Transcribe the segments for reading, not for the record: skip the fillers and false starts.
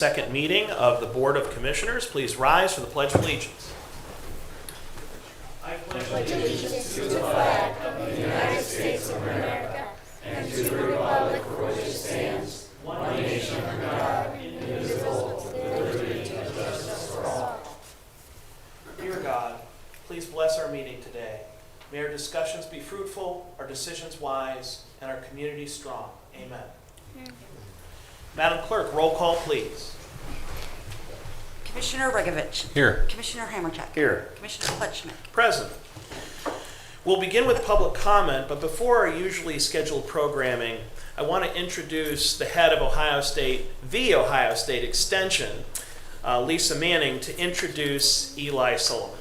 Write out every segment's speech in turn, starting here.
Second meeting of the Board of Commissioners. Please rise for the Pledge of Allegiance. I pledge allegiance to the flag of the United States of America and to the republic for which it stands, one nation under God, indivisible, with liberty and justice for all. Dear God, please bless our meeting today. May our discussions be fruitful, our decisions wise, and our community strong. Amen. Madam Clerk, roll call, please. Commissioner Regovich. Here. Commissioner Hammercheck. Here. Commissioner Pletchnik. Present. We'll begin with public comment, but before our usually scheduled programming, I want to introduce the head of Ohio State, the Ohio State Extension, Lisa Manning, to introduce Eli Sullivan.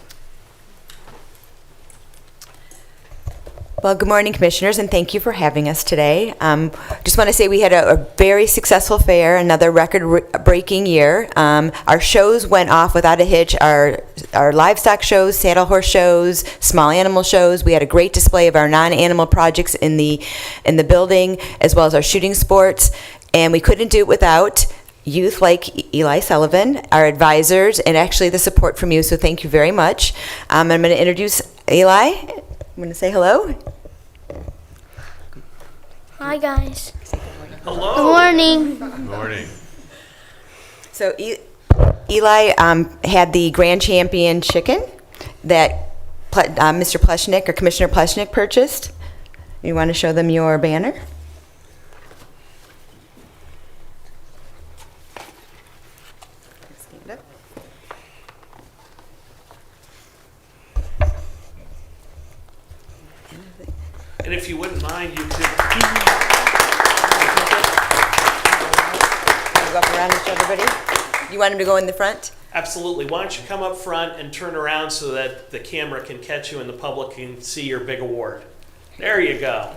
Well, good morning, Commissioners, and thank you for having us today. Just want to say we had a very successful fair, another record-breaking year. Our shows went off without a hitch. Our livestock shows, saddle horse shows, small animal shows. We had a great display of our non-animal projects in the building, as well as our shooting sports. And we couldn't do it without youth like Eli Sullivan, our advisors, and actually the support from you. So thank you very much. I'm going to introduce Eli. I'm going to say hello. Hi, guys. Hello. Good morning. Good morning. So Eli had the Grand Champion chicken that Mr. Pletchnik or Commissioner Pletchnik purchased. You want to show them your banner? Stand up. And if you wouldn't mind, you could... Go up around and show everybody. You want him to go in the front? Absolutely. Why don't you come up front and turn around so that the camera can catch you and the public can see your big award. There you go.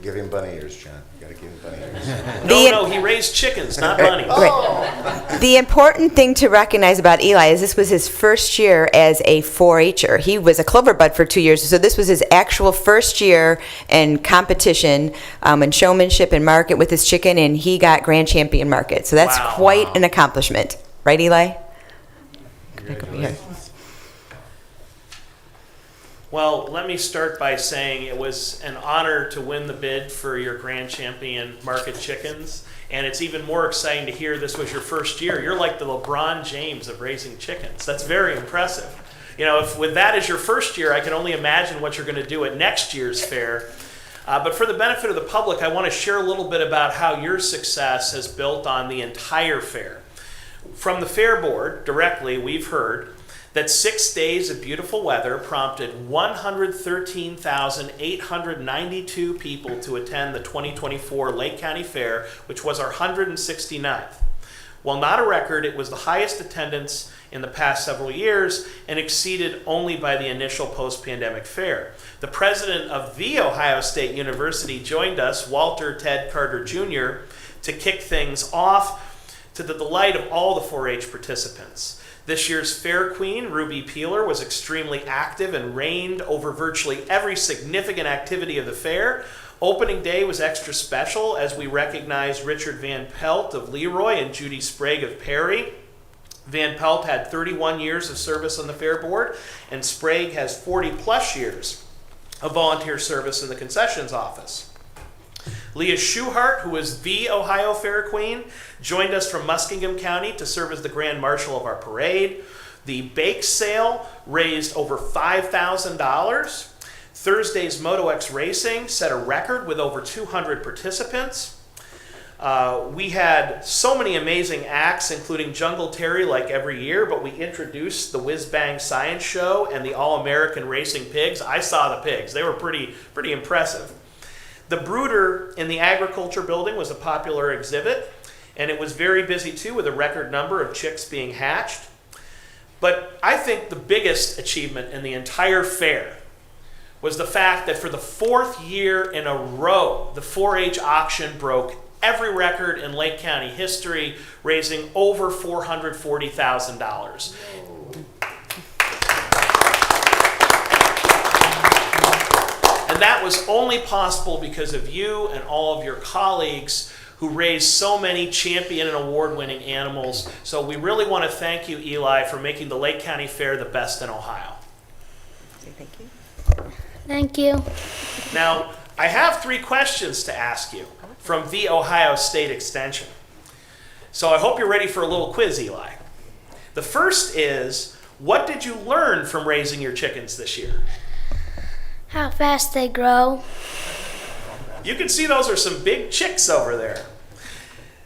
Give him bunny ears, John. You gotta give him bunny ears. No, he raised chickens, not bunnies. Right. The important thing to recognize about Eli is this was his first year as a 4-H'er. He was a Clover Bud for 2 years, so this was his actual first year in competition and showmanship and market with his chicken, and he got Grand Champion market. So that's Wow. quite an accomplishment. Right, Eli? Back over here. Well, let me start by saying it was an honor to win the bid for your Grand Champion market chickens. And it's even more exciting to hear this was your first year. You're like the LeBron James of raising chickens. That's very impressive. You know, if with that as your first year, I can only imagine what you're going to do at next year's fair. But for the benefit of the public, I want to share a little bit about how your success has built on the entire fair. From the fair board, directly, we've heard that 6 days of beautiful weather prompted 113,892 people to attend the 2024 Lake County Fair, which was our 169th. While not a record, it was the highest attendance in the past several years and exceeded only by the initial post-pandemic fair. The president of The Ohio State University joined us, Walter Ted Carter Jr., to kick things off to the delight of all the 4-H participants. This year's Fair Queen, Ruby Peeler, was extremely active and reigned over virtually every significant activity of the fair. Opening day was extra special as we recognized Richard Van Pelt of Leroy and Judy Sprague of Perry. Van Pelt had 31 years of service on the fair board, and Sprague has 40 plus years of volunteer service in the concessions office. Leah Schuhart, who is the Ohio Fair Queen, joined us from Muskingum County to serve as the Grand Marshal of our parade. The bake sale raised over $5,000. Thursday's MotoX Racing set a record with over 200 participants. We had so many amazing acts, including Jungle Terry like every year, but we introduced the Whiz Bang Science Show and the All-American Racing Pigs. I saw the pigs. They were pretty impressive. The Brooder in the Agriculture Building was a popular exhibit, and it was very busy too, with a record number of chicks being hatched. But I think the biggest achievement in the entire fair was the fact that for the 4th year in a row, the 4-H auction broke every record in Lake County history, raising over $440,000. that was only possible because of you and all of your colleagues who raised so many champion and award-winning animals. So we really want to thank you, Eli, for making the Lake County Fair the best in Ohio. Thank you. Thank you. Now, I have 3 questions to ask you from the Ohio State Extension. So I hope you're ready for a little quiz, Eli. The first is, what did you learn from raising your chickens this year? How fast they grow. You can see those are some big chicks over there.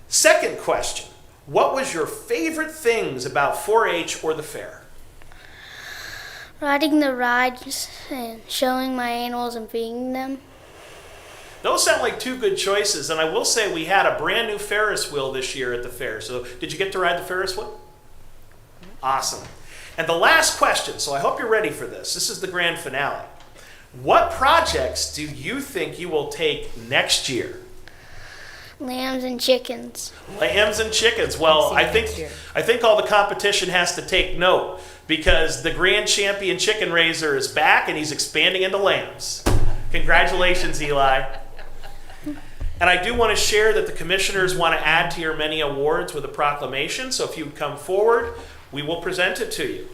Second question, what was your favorite things about 4-H or the fair? Riding the rides and showing my animals and feeding them. Those sound like 2 good choices, and I will say we had a brand new Ferris wheel this year at the fair. So did you get to ride the Ferris wheel? Awesome. And the last question, so I hope you're ready for this. This is the grand finale. What projects do you think you will take next year? Lambs and chickens. Lambs and chickens. Well, See you I next year. think all the competition has to take note because the grand champion chicken raiser is back and he's expanding into lambs. Congratulations, Eli. And I do want to share that the commissioners want to add to your many awards with a proclamation. So if you would come forward, we will present it to you.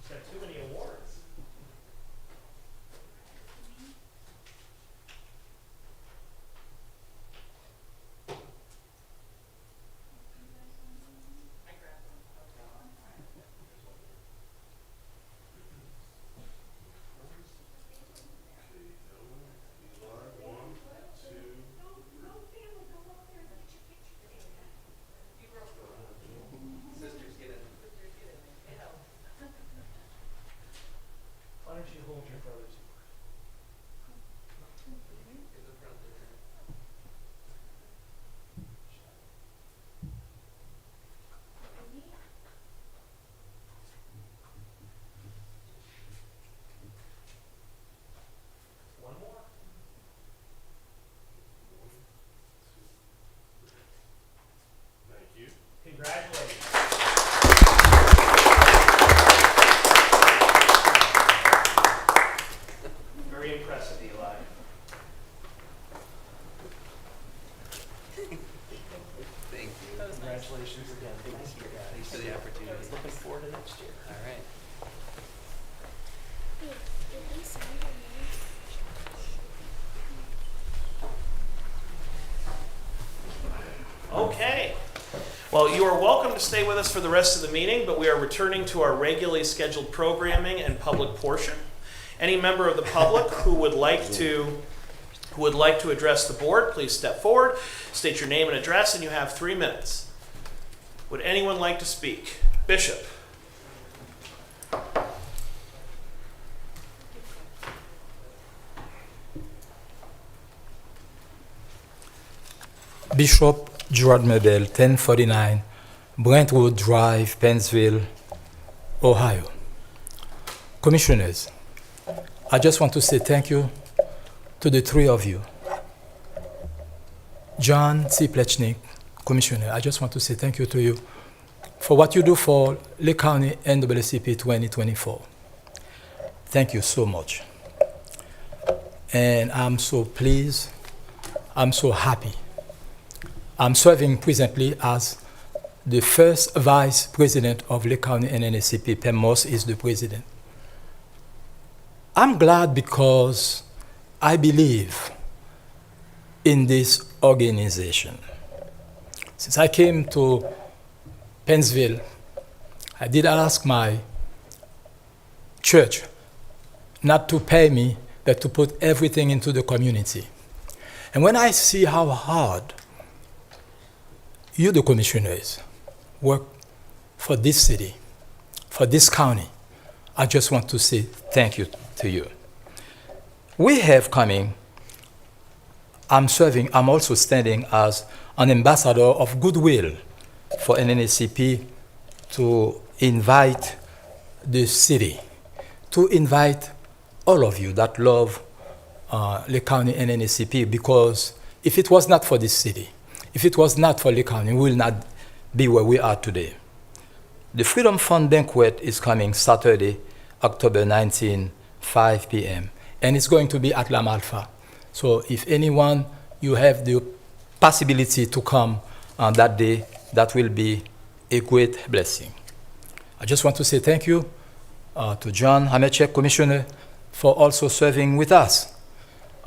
Got too many awards. Why don't you hold your brother's award? One more. Thank you. Congratulations. Very impressive, Eli. Thank you. Congratulations again. Thanks Thanks for the opportunity. Looking forward to next year. All right. Okay. Well, you are welcome to stay with us for the rest of the meeting, but we are returning to our regularly scheduled programming and public portion. Any member of the public who would like to address the board, please step forward, state your name and address, and you have 3 minutes. Would anyone like to speak? Bishop. Bishop Gerard Mebel, 1049 Brentwood Drive, Pennsville, Ohio. Commissioners, I just want to say thank you to the 3 of you. John C. Plechnik, Commissioner, I just want to say thank you to you for what you do for Lake County NAACP 2024. Thank you so much. And I'm so pleased, I'm so happy. I'm serving presently as the first vice president of Lake County NAACP. Pam Moss is the president. I'm glad because I believe in this organization. Since I came to Pennsville, I did ask my church not to pay me, but to put everything into the community. And when I see how hard you, the commissioners, work for this city, for this county, I just want to say thank you to you. We have coming, I'm also standing as an ambassador of goodwill for NAACP to invite the city to invite all of you that love Lake County and NAACP, because if it was not for this city, if it was not for Lake County, we will not be where we are today. The Freedom Fund banquet is coming Saturday, October 19, 5 p.m., and it's going to be at La Malfa. So if anyone, you have the possibility to come on that day, that will be a great blessing. I just want to say thank you to John Hamechek, Commissioner, for also serving with us.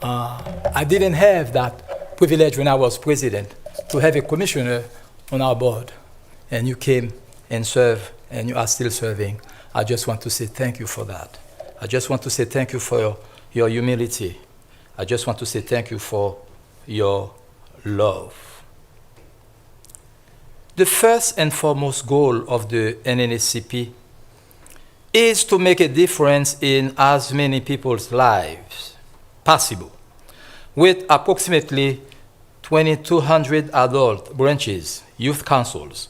I didn't have that privilege when I was president to have a commissioner on our board, and you came and served, and you are still serving. I just want to say thank you for that. I just want to say thank you for your humility. I just want to say thank you for your love. The first and foremost goal of the NNSCP is to make a difference in as many people's lives possible, with approximately 2,200 adult branches, youth councils,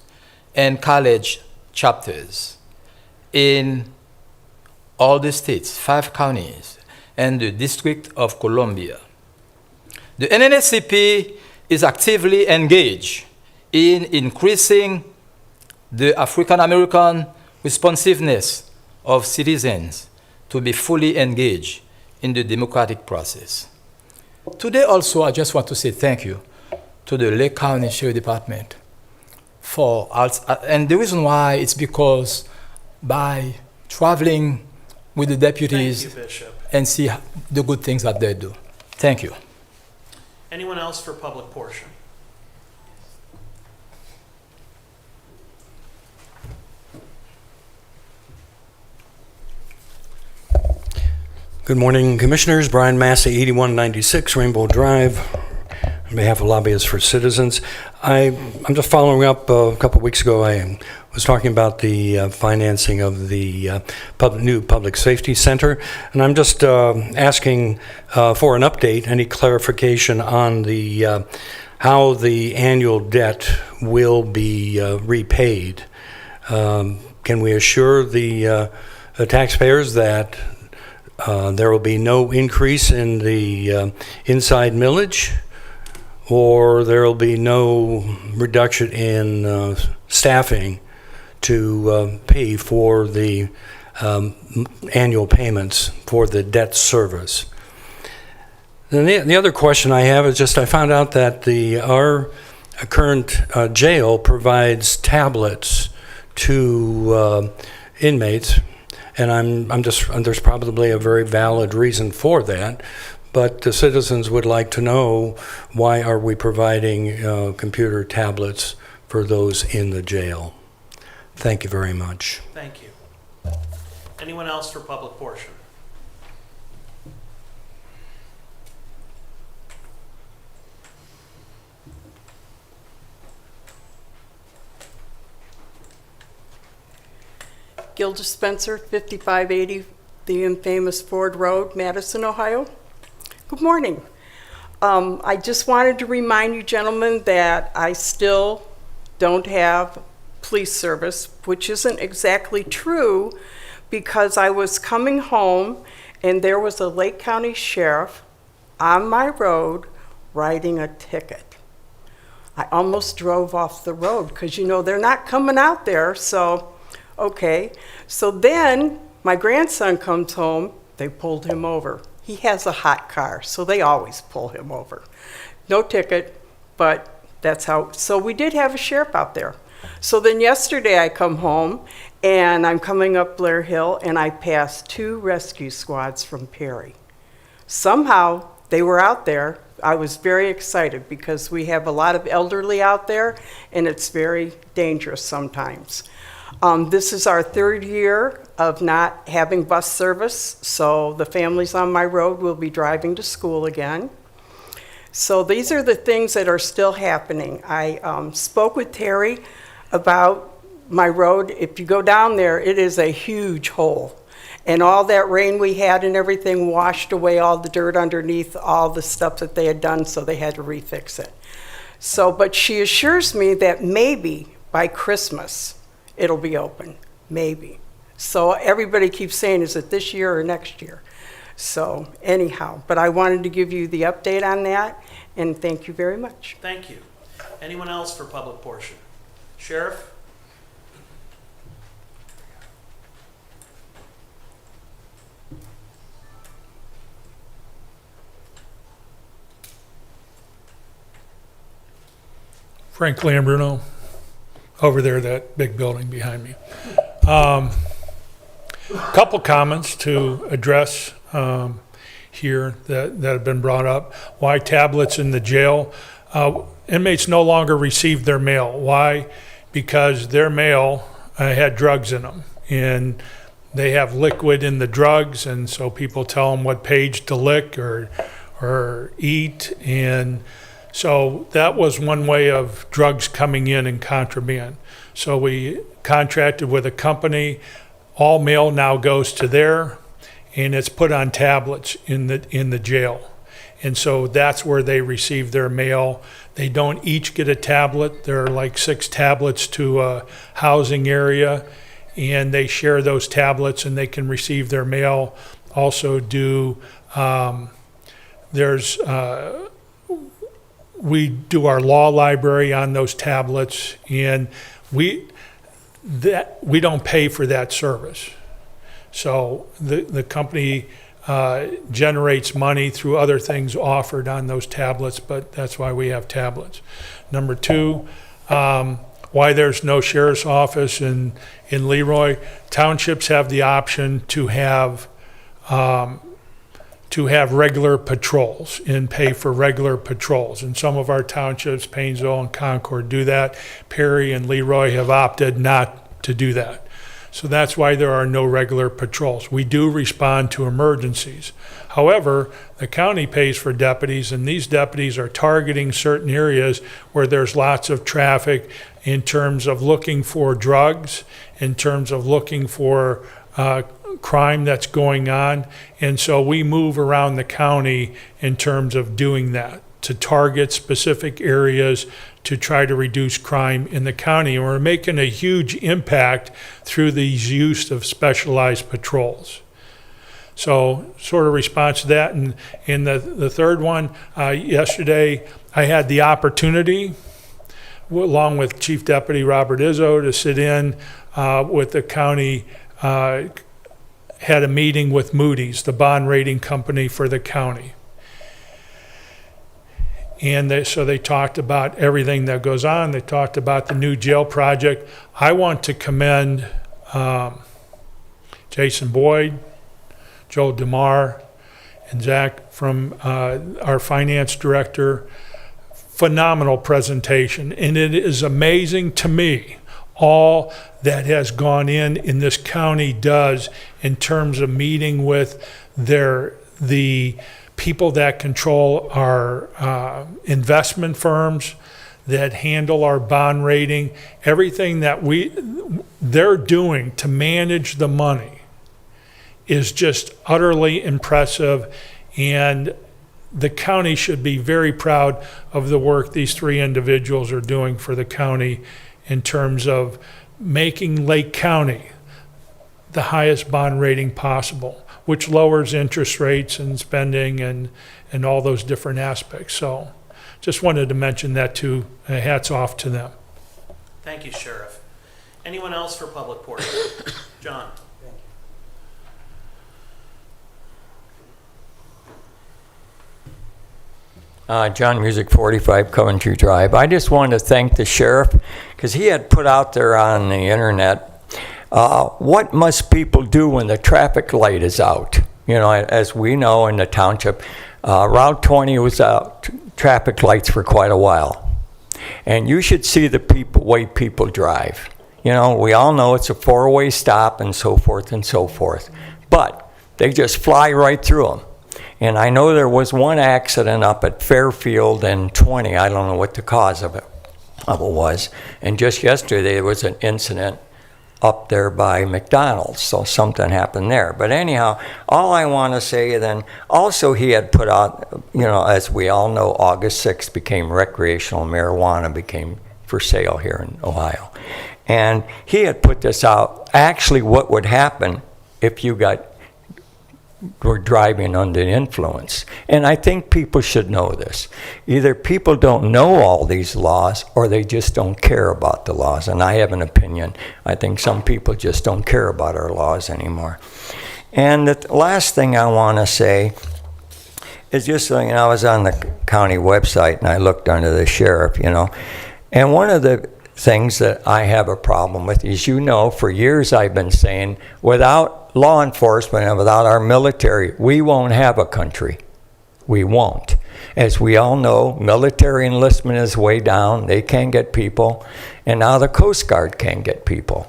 and college chapters in all the states, 5 counties, and the District of Columbia. The NNSCP is actively engaged in increasing the African American responsiveness of citizens to be fully engaged in the democratic process. Today also, I just want to say thank you to the Lake County Sheriff Department for, and the reason why it's because by traveling with the deputies Thank you, Bishop. and see the good things that they do. Thank you. Anyone else for public portion? Good morning, Commissioners. Brian Massey, 8196 Rainbow Drive, on behalf of Lobbyists for Citizens. I'm just following up. A couple of weeks ago, I was talking about the financing of the new Public Safety Center, and I'm just asking for an update, any clarification on the how the annual debt will be repaid. Can we assure the taxpayers that there will be no increase in the inside millage, or there will be no reduction in staffing to pay for the annual payments for the debt service? Then the other question I have is just I found out that our current jail provides tablets to inmates. And there's probably a very valid reason for that, but the citizens would like to know, why are we providing computer tablets for those in the jail? Thank you very much. Thank you. Anyone else for public portion? Gilda Spencer, 5580, the infamous Ford Road, Madison, Ohio. Good morning. I just wanted to remind you, gentlemen, that I still don't have police service, which isn't exactly true, because I was coming home and there was a Lake County sheriff on my road writing a ticket. I almost drove off the road because, you know, they're not coming out there, so okay, so then my grandson comes home, they pulled him over. He has a hot car, so they always pull him over. No ticket, but that's how, so we did have a sheriff out there. So then yesterday I come home and I'm coming up Blair Hill and I passed 2 rescue squads from Perry. Somehow they were out there. I was very excited because we have a lot of elderly out there and it's very dangerous sometimes. This is our 3rd year of not having bus service, so the families on my road will be driving to school again. So these are the things that are still happening. I spoke with Terry about my road. If you go down there, it is a huge hole. And all that rain we had and everything washed away all the dirt underneath all the stuff that they had done, so they had to refix it. So, but she assures me that maybe by Christmas, it'll be open, maybe. So everybody keeps saying, is it this year or next year? So anyhow, but I wanted to give you the update on that, and thank you very much. Thank you. Anyone else for public portion? Sheriff? Frank Lambruno, over there, that big building behind me. Couple comments to address here that have been brought up. Why tablets in the jail? Inmates no longer receive their mail. Why? Because their mail had drugs in them, and they have liquid in the drugs, and so people tell them what page to lick or eat, and so that was one way of drugs coming in contraband. So we contracted with a company. All mail now goes to there, and it's put on tablets in the jail. And so that's where they receive their mail. They don't each get a tablet. There are like 6 tablets to a housing area, and they share those tablets, and they can receive their mail. Also we do our law library on those tablets, and we don't pay for that service. So the company generates money through other things offered on those tablets, but that's why we have tablets. Number 2, why there's no sheriff's office in Leroy. Townships have the option to have regular patrols and pay for regular patrols. And some of our townships, Painesville and Concord, do that. Perry and Leroy have opted not to do that. So that's why there are no regular patrols. We do respond to emergencies. However, the county pays for deputies, and these deputies are targeting certain areas where there's lots of traffic in terms of looking for drugs, in terms of looking for crime that's going on. And so we move around the county in terms of doing that, to target specific areas to try to reduce crime in the county. And we're making a huge impact through the use of specialized patrols. So sort of response to that. And the third one, yesterday I had the opportunity, along with Chief Deputy Robert Izzo, to sit in with the county, had a meeting with Moody's, the bond rating company for the county. And so they talked about everything that goes on. They talked about the new jail project. I want to commend Jason Boyd, Joe DeMar, and Zach from our finance director. Phenomenal presentation. And it is amazing to me all that has gone in this county does in terms of meeting with the people that control our investment firms, that handle our bond rating, everything that they're doing to manage the money is just utterly impressive, and the county should be very proud of the work these 3 individuals are doing for the county in terms of making Lake County the highest bond rating possible, which lowers interest rates and spending and all those different aspects. So just wanted to mention that too. Hats off to them. Thank you, Sheriff. Anyone else for public portion? John? John Music, 45 Coventry Drive. I just wanted to thank the sheriff because he had put out there on the internet, what must people do when the traffic light is out? You know, as we know in the township, Route 20 was out, traffic lights for quite a while. And you should see the way people drive. You know, we all know it's a 4-way stop and so forth and so forth. But they just fly right through them. And I know there was one accident up at Fairfield and 20. I don't know what the cause of it was. And just yesterday there was an incident up there by McDonald's, so something happened there. But anyhow, all I want to say then, also he had put out, you know, as we all know, August 6th recreational marijuana became for sale here in Ohio. And he had put this out, actually what would happen if you were driving under the influence. And I think people should know this. Either people don't know all these laws or they just don't care about the laws. And I have an opinion. I think some people just don't care about our laws anymore. And the last thing I want to say is just, I was on the county website and I looked under the sheriff, and one of the things that I have a problem with is, for years I've been saying, without law enforcement and without our military, we won't have a country. We won't. As we all know, military enlistment is way down. They can't get people. And now the Coast Guard can't get people.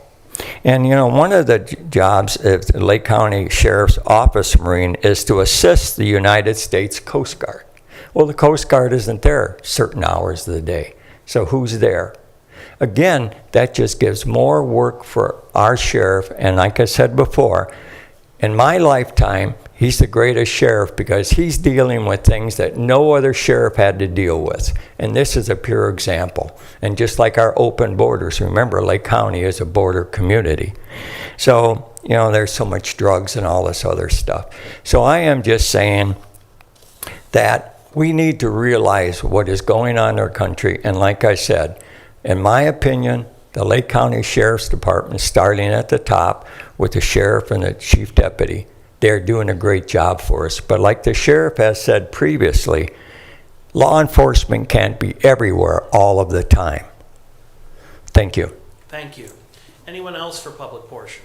And, one of the jobs of the Lake County Sheriff's Office Marine is to assist the United States Coast Guard. Well, the Coast Guard isn't there certain hours of the day. So who's there? Again, that just gives more work for our sheriff. And like I said before, in my lifetime, he's the greatest sheriff because he's dealing with things that no other sheriff had to deal with. And this is a pure example. And just like our open borders, remember, Lake County is a border community. So, there's so much drugs and all this other stuff. So I am just saying that we need to realize what is going on in our country. And like I said, in my opinion, the Lake County Sheriff's Department, starting at the top with the sheriff and the chief deputy, they're doing a great job for us. But like the sheriff has said previously, law enforcement can't be everywhere all of the time. Thank you. Thank you. Anyone else for public portion?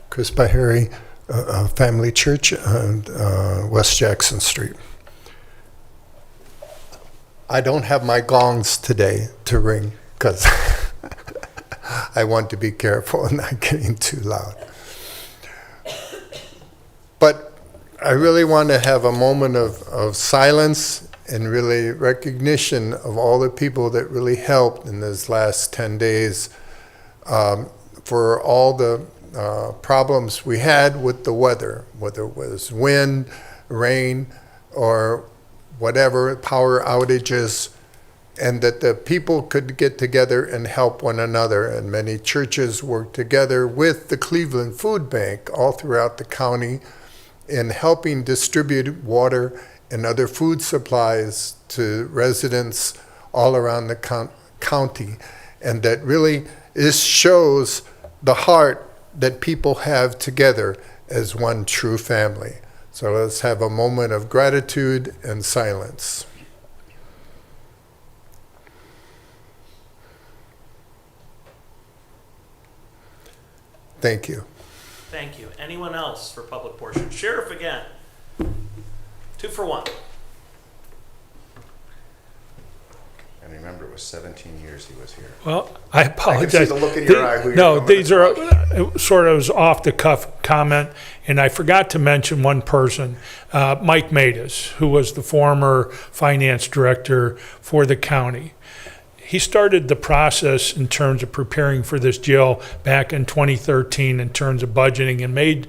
Chris Bahari, Family Church on West Jackson Street. I don't have my gongs today to ring because I want to be careful and not getting too loud. But I really want to have a moment of silence and really recognition of all the people that really helped in those last 10 days for all the problems we had with the weather, whether it was wind, rain, or whatever, power outages, and that the people could get together and help one another. And many churches worked together with the Cleveland Food Bank all throughout the county in helping distribute water and other food supplies to residents all around the county. And that really shows the heart that people have together as one true family. So let's have a moment of gratitude and silence. Thank you. Thank you. Anyone else for public portion? Sheriff again. 2 for 1. And remember, it was 17 years he was here. Well, I I can apologize. see the look in your eye. Who you're No, coming these are sort of off-the-cuff comment, and I forgot to mention one person, Mike Matus, who was the former finance director for the county. He started the process in terms of preparing for this jail back in 2013 in terms of budgeting, and made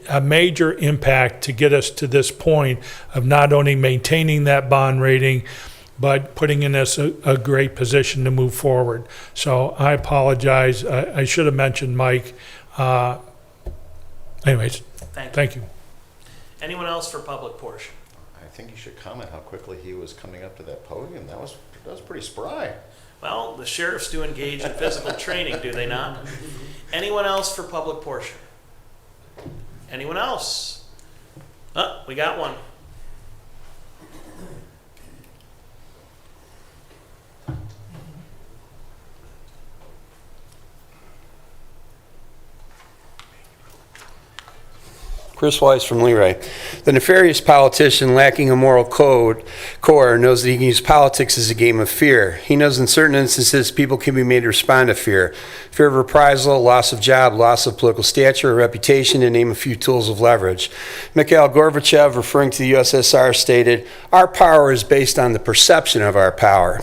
a major impact to get us to this point of not only maintaining that bond rating, but putting in us a great position to move forward. So I apologize. I should have mentioned Mike. Anyways, thank you. Anyone else for public portion? I think you should comment how quickly he was coming up to that podium. That was pretty spry. Well, the sheriffs do engage in physical training, do they not? Anyone else for public portion? Anyone else? Oh, we got one. Chris Weiss from Leroy. The nefarious politician lacking a moral core knows that he can use politics as a game of fear. He knows in certain instances people can be made to respond to fear. Fear of reprisal, loss of job, loss of political stature or reputation, to name a few tools of leverage. Mikhail Gorbachev, referring to the USSR, stated, "Our power is based on the perception of our power."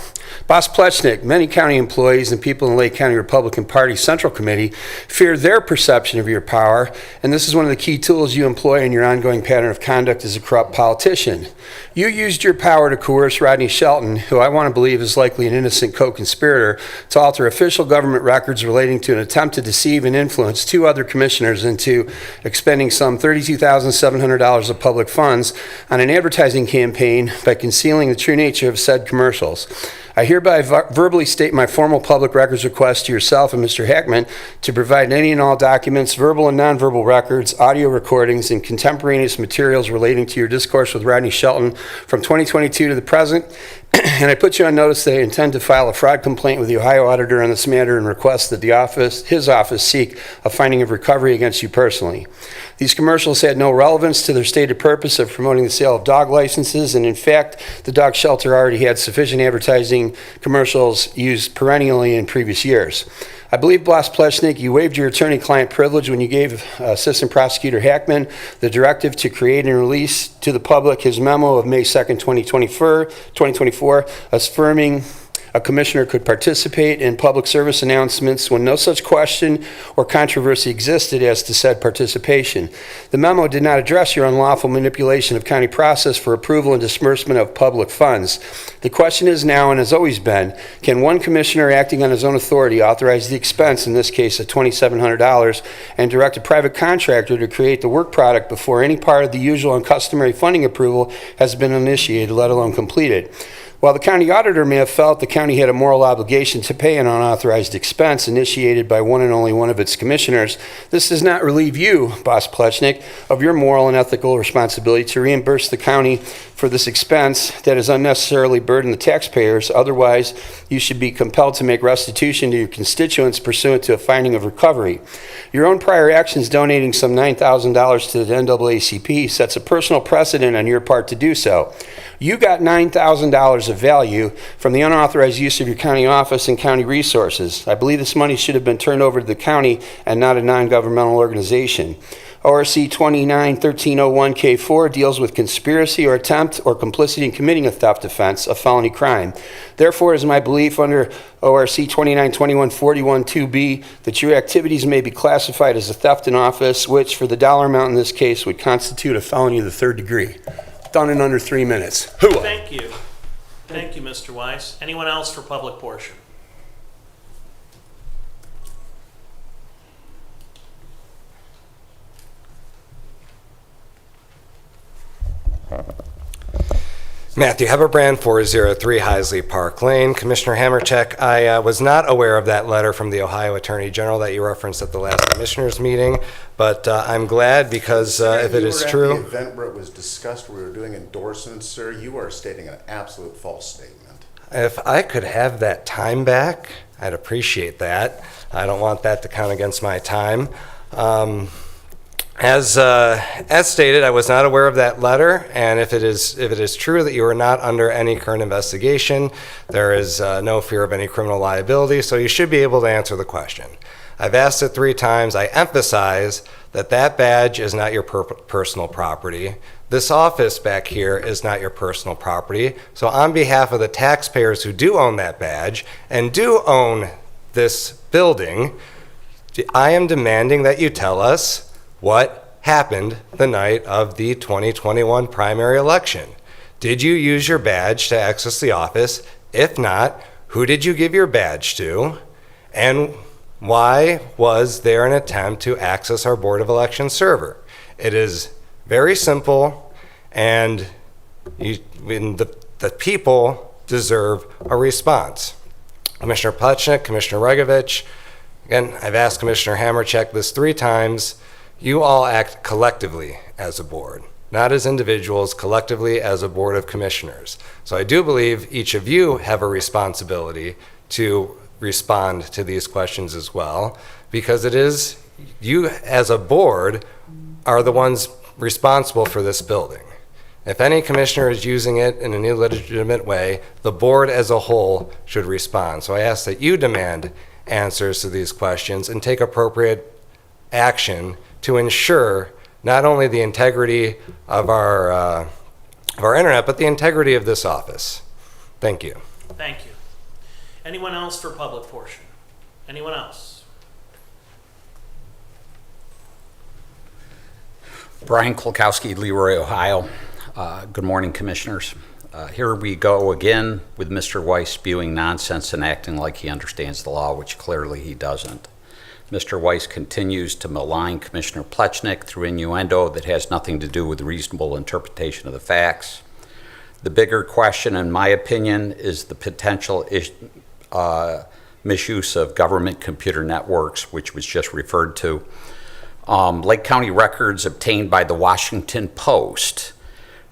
Boss Plechnik, many county employees and people in the Lake County Republican Party Central Committee fear their perception of your power, and this is one of the key tools you employ and your ongoing pattern of conduct as a corrupt politician. You used your power to coerce Rodney Shelton, who I want to believe is likely an innocent co-conspirator, to alter official government records relating to an attempt to deceive and influence 2 other commissioners into expending some $32,700 of public funds on an advertising campaign by concealing the true nature of said commercials. I hereby verbally state my formal public records request to yourself and Mr. Hackman to provide any and all documents, verbal and nonverbal records, audio recordings, and contemporaneous materials relating to your discourse with Rodney Shelton from 2022 to the present. And I put you on notice that I intend to file a fraud complaint with the Ohio Auditor on this matter and request that his office seek a finding of recovery against you personally. These commercials had no relevance to their stated purpose of promoting the sale of dog licenses, and in fact, the dog shelter already had sufficient advertising commercials used perennially in previous years. I believe, Blas Pleshnik, you waived your attorney-client privilege when you gave Assistant Prosecutor Hackman the directive to create and release to the public his memo of May 2nd, 2024, affirming a commissioner could participate in public service announcements when no such question or controversy existed as to said participation. The memo did not address your unlawful manipulation of county process for approval and disbursement of public funds. The question is now and has always been, can one commissioner acting on his own authority authorize the expense, in this case of $2,700, and direct a private contractor to create the work product before any part of the usual and customary funding approval has been initiated, let alone completed? While the county auditor may have felt the county had a moral obligation to pay an unauthorized expense initiated by one and only one of its commissioners, this does not relieve you, Boss Plechnik, of your moral and ethical responsibility to reimburse the county for this expense that has unnecessarily burdened the taxpayers. Otherwise, you should be compelled to make restitution to your constituents pursuant to a finding of recovery. Your own prior actions donating some $9,000 to the NAACP sets a personal precedent on your part to do so. You got $9,000 of value from the unauthorized use of your county office and county resources. I believe this money should have been turned over to the county and not a non-governmental organization. ORC 29-1301K4 deals with conspiracy or attempt or complicity in committing a theft offense, a felony crime. Therefore, it is my belief under ORC 29-2141-2B that your activities may be classified as a theft in office, which for the dollar amount in this case would constitute a felony of the 3rd degree. Done in under 3 minutes. Hooah. Thank you. Thank you, Mr. Weiss. Anyone else for public portion? Matthew Heberbrand, 403 Heisley Park Lane. Commissioner Hamercheck, I was not aware of that letter from the Ohio Attorney General that you referenced at the last commissioners meeting, but I'm glad because if it is true... You were at the event where it was discussed, we were doing endorsements, sir. You are stating an absolute false statement. If I could have that time back, I'd appreciate that. I don't want that to count against my time. As stated, I was not aware of that letter, and if it is true that you are not under any current investigation, there is no fear of any criminal liability, so you should be able to answer the question. I've asked it 3 times. I emphasize that that badge is not your personal property. This office back here is not your personal property. So on behalf of the taxpayers who do own that badge and do own this building, I am demanding that you tell us what happened the night of the 2021 primary election. Did you use your badge to access the office? If not, who did you give your badge to? And why was there an attempt to access our Board of Elections server? It is very simple, and the people deserve a response. Commissioner Plechnik, Commissioner Regovich, again, I've asked Commissioner Hamercheck this 3 times. You all act collectively as a board, not as individuals, collectively as a board of commissioners. So I do believe each of you have a responsibility to respond to these questions as well, because it is you as a board are the ones responsible for this building. If any commissioner is using it in an illegitimate way, the board as a whole should respond. So I ask that you demand answers to these questions and take appropriate action to ensure not only the integrity of our internet, but the integrity of this office. Thank you. Thank you. Anyone else for public portion? Anyone else? Brian Kulkowski, Leroy, Ohio. Good morning, Commissioners. Here we go again with Mr. Weiss spewing nonsense and acting like he understands the law, which clearly he doesn't. Mr. Weiss continues to malign Commissioner Plechnik through innuendo that has nothing to do with reasonable interpretation of the facts. The bigger question, in my opinion, is the potential misuse of government computer networks, which was just referred to. Lake County records obtained by the Washington Post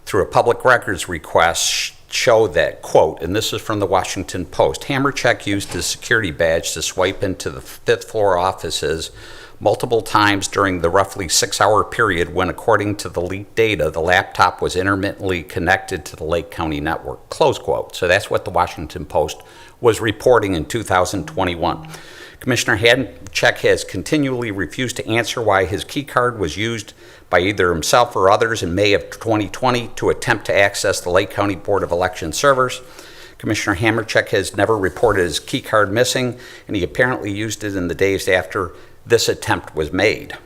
through a public records request show that, quote, and this is from the Washington Post, HammerCheck used his security badge to swipe into the 5th floor offices multiple times during the roughly 6-hour period when, according to the leaked data, the laptop was intermittently connected to the Lake County network, close quote. So that's what the Washington Post was reporting in 2021. Commissioner HammerCheck has continually refused to answer why his key card was used by either himself or others in May of 2020 to attempt to access the Lake County Board of Election servers. Commissioner HammerCheck has never reported his key card missing, and he apparently used it in the days after this attempt was made.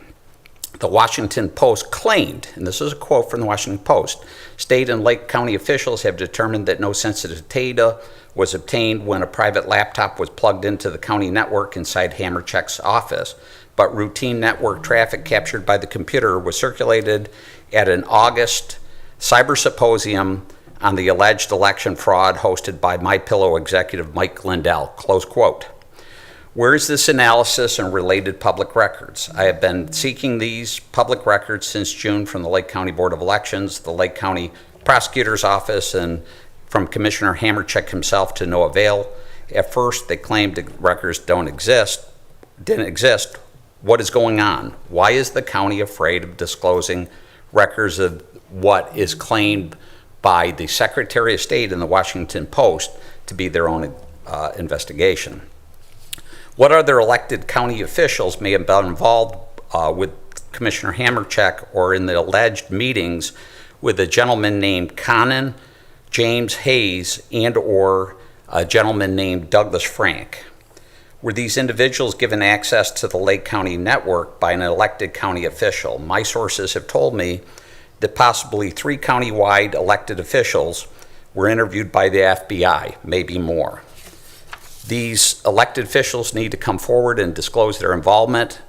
The Washington Post claimed, and this is a quote from the Washington Post, state and Lake County officials have determined that no sensitive data was obtained when a private laptop was plugged into the county network inside HammerCheck's office, but routine network traffic captured by the computer was circulated at an August cyber symposium on the alleged election fraud hosted by MyPillow executive Mike Lindell, close quote. Where is this analysis and related public records? I have been seeking these public records since June from the Lake County Board of Elections, the Lake County Prosecutor's Office, and from Commissioner HammerCheck himself to no avail. At first, they claimed the records didn't exist. What is going on? Why is the county afraid of disclosing records of what is claimed by the Secretary of State and the Washington Post to be their own investigation? What other elected county officials may have been involved with Commissioner HammerCheck or in the alleged meetings with a gentleman named Conan James Hayes and or a gentleman named Douglas Frank? Were these individuals given access to the Lake County network by an elected county official? My sources have told me that possibly 3 county-wide elected officials were interviewed by the FBI, maybe more. These elected officials need to come forward and disclose their involvement.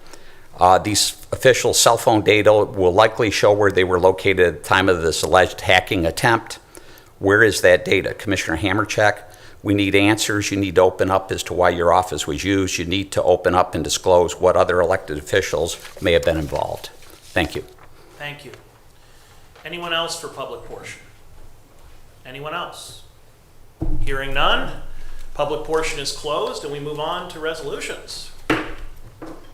These officials' cell phone data will likely show where they were located at the time of this alleged hacking attempt. Where is that data? Commissioner HammerCheck, we need answers. You need to open up as to why your office was used. You need to open up and disclose what other elected officials may have been involved. Thank you. Thank you. Anyone else for public portion? Anyone else? Hearing none, public portion is closed and we move on to resolutions.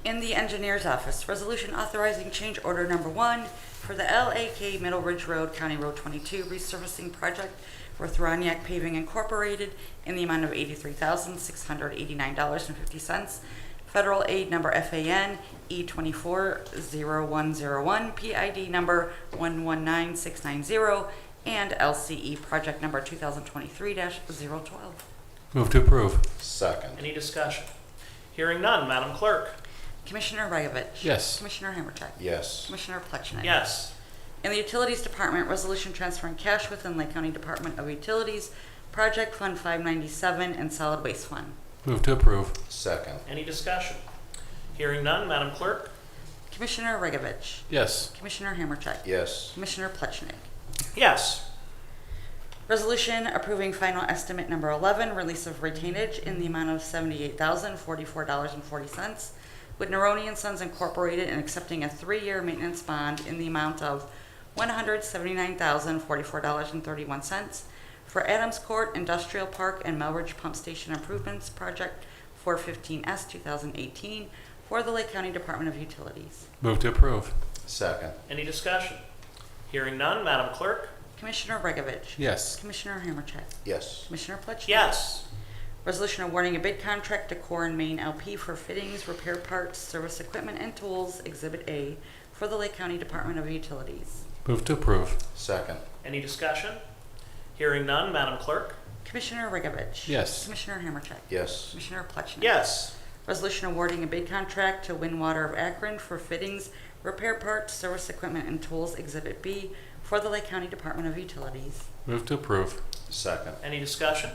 In the engineer's office, resolution authorizing change order number 1 for the LAK Middle Ridge Road, County Road 22 resurfacing project with Roniak Paving Incorporated in the amount of $83,689.50. Federal aid number FAN E240101, PID number 119690, and LCE project number 2023-012. Move to approve. Second. Any discussion? Hearing none, Madam Clerk. Commissioner Ragovich. Yes. Commissioner Hammercheck. Yes. Commissioner Plechnik. Yes. In the Utilities Department, resolution transferring cash within Lake County Department of Utilities, Project Fund 597 and Solid Waste Fund. Move to approve. Second. Any discussion? Hearing none, Madam Clerk. Commissioner Ragovich. Yes. Commissioner Hammercheck. Yes. Commissioner Plechnik. Yes. Resolution approving final estimate number 11, release of retainage in the amount of $78,044.40 with Neroni & Sons Incorporated and accepting a 3-year maintenance bond in the amount of $179,044.31 for Adams Court Industrial Park and Melridge Pump Station Improvements Project 415S 2018 for the Lake County Department of Utilities. Move to approve. Second. Any discussion? Hearing none, Madam Clerk. Commissioner Ragovich. Yes. Commissioner Hammercheck. Yes. Commissioner Plechnik. Yes. Resolution awarding a bid contract to Core and Main LP for fittings, repair parts, service equipment, and tools, Exhibit A, for the Lake County Department of Utilities. Move to approve. Second. Any discussion? Hearing none, Madam Clerk. Commissioner Ragovich. Yes. Commissioner Hammercheck. Yes. Commissioner Plechnik. Yes. Resolution awarding a bid contract to Windwater of Akron for fittings, repair parts, service equipment, and tools, Exhibit B, for the Lake County Department of Utilities. Move to approve. Second. Any discussion?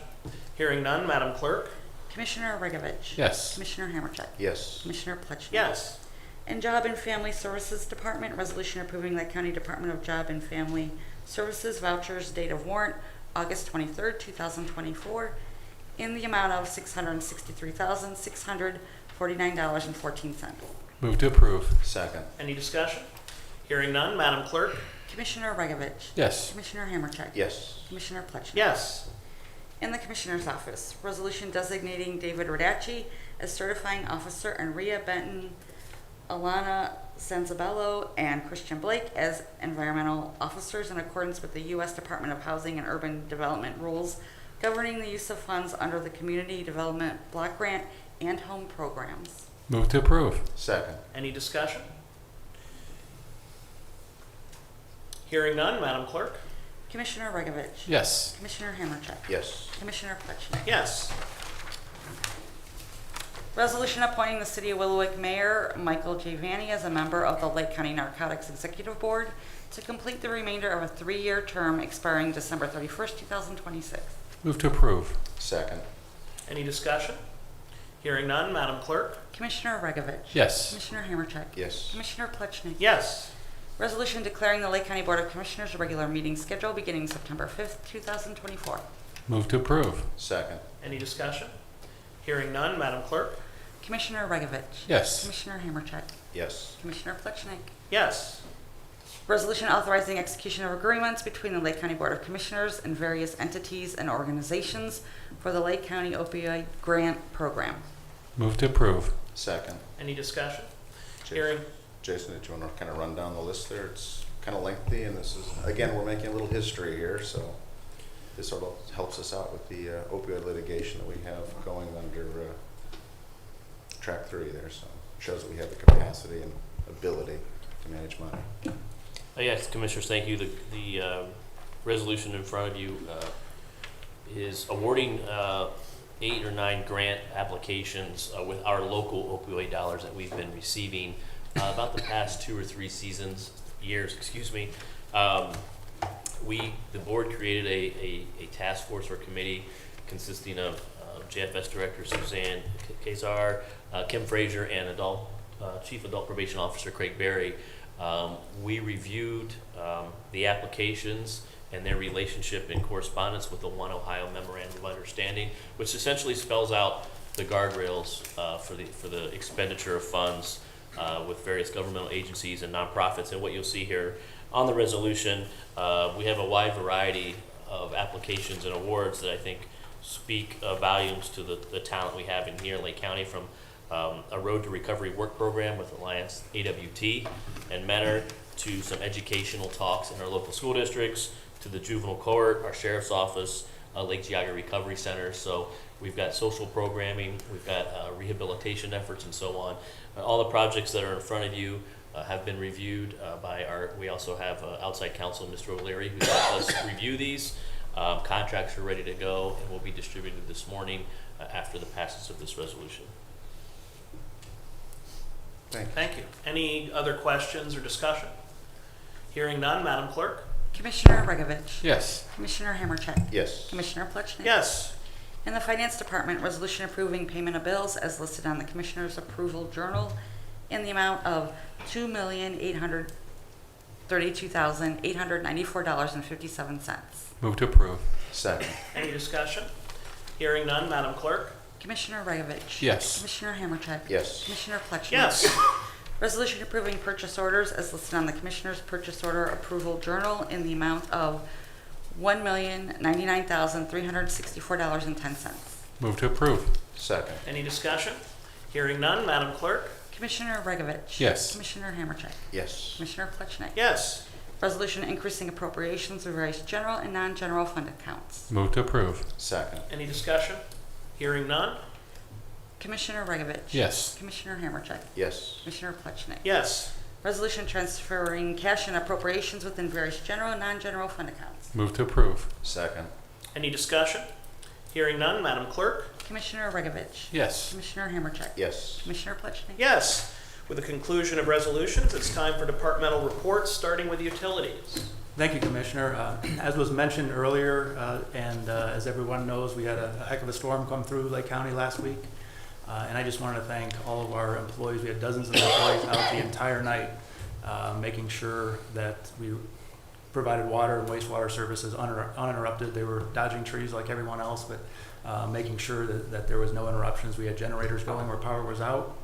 Hearing none, Madam Clerk? Commissioner Regovich? Yes. Commissioner Hammercheck? Yes. Commissioner Plechner? Yes. And Job and Family Services Department, resolution approving Lake County Department of Job and Family Services vouchers, date of warrant, August 23rd, 2024, in the amount of $663,649.14. Move to approve. Second. Any discussion? Hearing none, Madam Clerk? Commissioner Regovich? Yes. Commissioner Hammercheck? Yes. Commissioner Plechner? Yes. In the Commissioner's Office, resolution designating David Rodacci as certifying officer and Rhea Benton, Alana Senzabello, and Christian Blake as environmental officers in accordance with the U.S. Department of Housing and Urban Development rules governing the use of funds under the Community Development Block Grant and Home Programs. Move to approve. Second. Any discussion? Hearing none, Madam Clerk? Commissioner Regovich? Yes. Commissioner Hammercheck? Yes. Commissioner Plechner? Yes. Resolution appointing the City of Willowick Mayor Michael J. Vanny as a member of the Lake County Narcotics Executive Board to complete the remainder of a 3-year term expiring December 31st, 2026. Move to approve. Second. Any discussion? Hearing none, Madam Clerk? Commissioner Regovich? Yes. Commissioner Hammercheck? Yes. Commissioner Plechner? Yes. Resolution declaring the Lake County Board of Commissioners regular meeting schedule beginning September 5th, 2024. Move to approve. Second. Any discussion? Hearing none, Madam Clerk? Commissioner Regovich? Yes. Commissioner Hammercheck? Yes. Commissioner Plechner? Yes. Resolution authorizing execution of agreements between the Lake County Board of Commissioners and various entities and organizations for the Lake County Opioid Grant Program. Move to approve. Second. Any discussion? Jason. Hearing, Jason, did you want to kind of run down the list there? It's kind of lengthy, and this is, again, we're making a little history here, so this sort of helps us out with the opioid litigation that we have going under track 3 there, so shows that we have the capacity and ability to manage money. Yes, Commissioners, thank you. The resolution in front of you is awarding 8 or 9 grant applications with our local opioid dollars that we've been receiving about the past 2 or 3 years. The board created a task force or committee consisting of JFS Director Suzanne Kazar, Kim Frazier, and Chief Adult Probation Officer Craig Berry. We reviewed the applications and their relationship in correspondence with the One Ohio Memorandum of Understanding, which essentially spells out the guardrails for the expenditure of funds with various governmental agencies and nonprofits. And what you'll see here on the resolution, we have a wide variety of applications and awards that I think speak volumes to the talent we have in here in Lake County, from a Road to Recovery work program with Alliance AWT and Mentor, to some educational talks in our local school districts, to the juvenile court, our sheriff's office, Lake Geauga Recovery Center. So we've got social programming, we've got rehabilitation efforts, and so on. All the projects that are in front of you have been reviewed we also have outside counsel, Mr. O'Leary, who's helped us review these. Contracts are ready to go and will be distributed this morning after the passage of this resolution. thank you. Any other questions or discussion? Hearing none, Madam Clerk? Commissioner Regovich? Yes. Commissioner Hammercheck? Yes. Commissioner Plechner? Yes. In the Finance Department, resolution approving payment of bills as listed on the Commissioner's Approval Journal in the amount of $2,832,894.57. Move to approve. Second. Any discussion? Hearing none, Madam Clerk? Commissioner Regovich? Yes. Commissioner Hammercheck? Yes. Commissioner Plechner? Yes. Resolution approving purchase orders as listed on the Commissioner's Purchase Order Approval Journal in the amount of $1,099,364.10. Move to approve. Second. Any discussion? Hearing none, Madam Clerk? Commissioner Regovich? Yes. Commissioner Hammercheck? Yes. Commissioner Plechner? Yes. Resolution increasing appropriations of various general and non-general fund accounts. Move to approve. Second. Any discussion? Hearing none? Commissioner Regovich? Yes. Commissioner Hammercheck? Yes. Commissioner Plechner? Yes. Resolution transferring cash and appropriations within various general and non-general fund accounts. Move to approve. Second. Any discussion? Hearing none, Madam Clerk? Commissioner Regovich? Yes. Commissioner Hammercheck? Yes. Commissioner Plechner? Yes. With the conclusion of resolutions, it's time for departmental reports, starting with utilities. Thank you, Commissioner. As was mentioned earlier, and as everyone knows, we had a heck of a storm come through Lake County last week. And I just wanted to thank all of our employees. We had dozens of employees out the entire night, making sure that we provided water and wastewater services uninterrupted. They were dodging trees like everyone else, but making sure that there was no interruptions. We had generators going where power was out,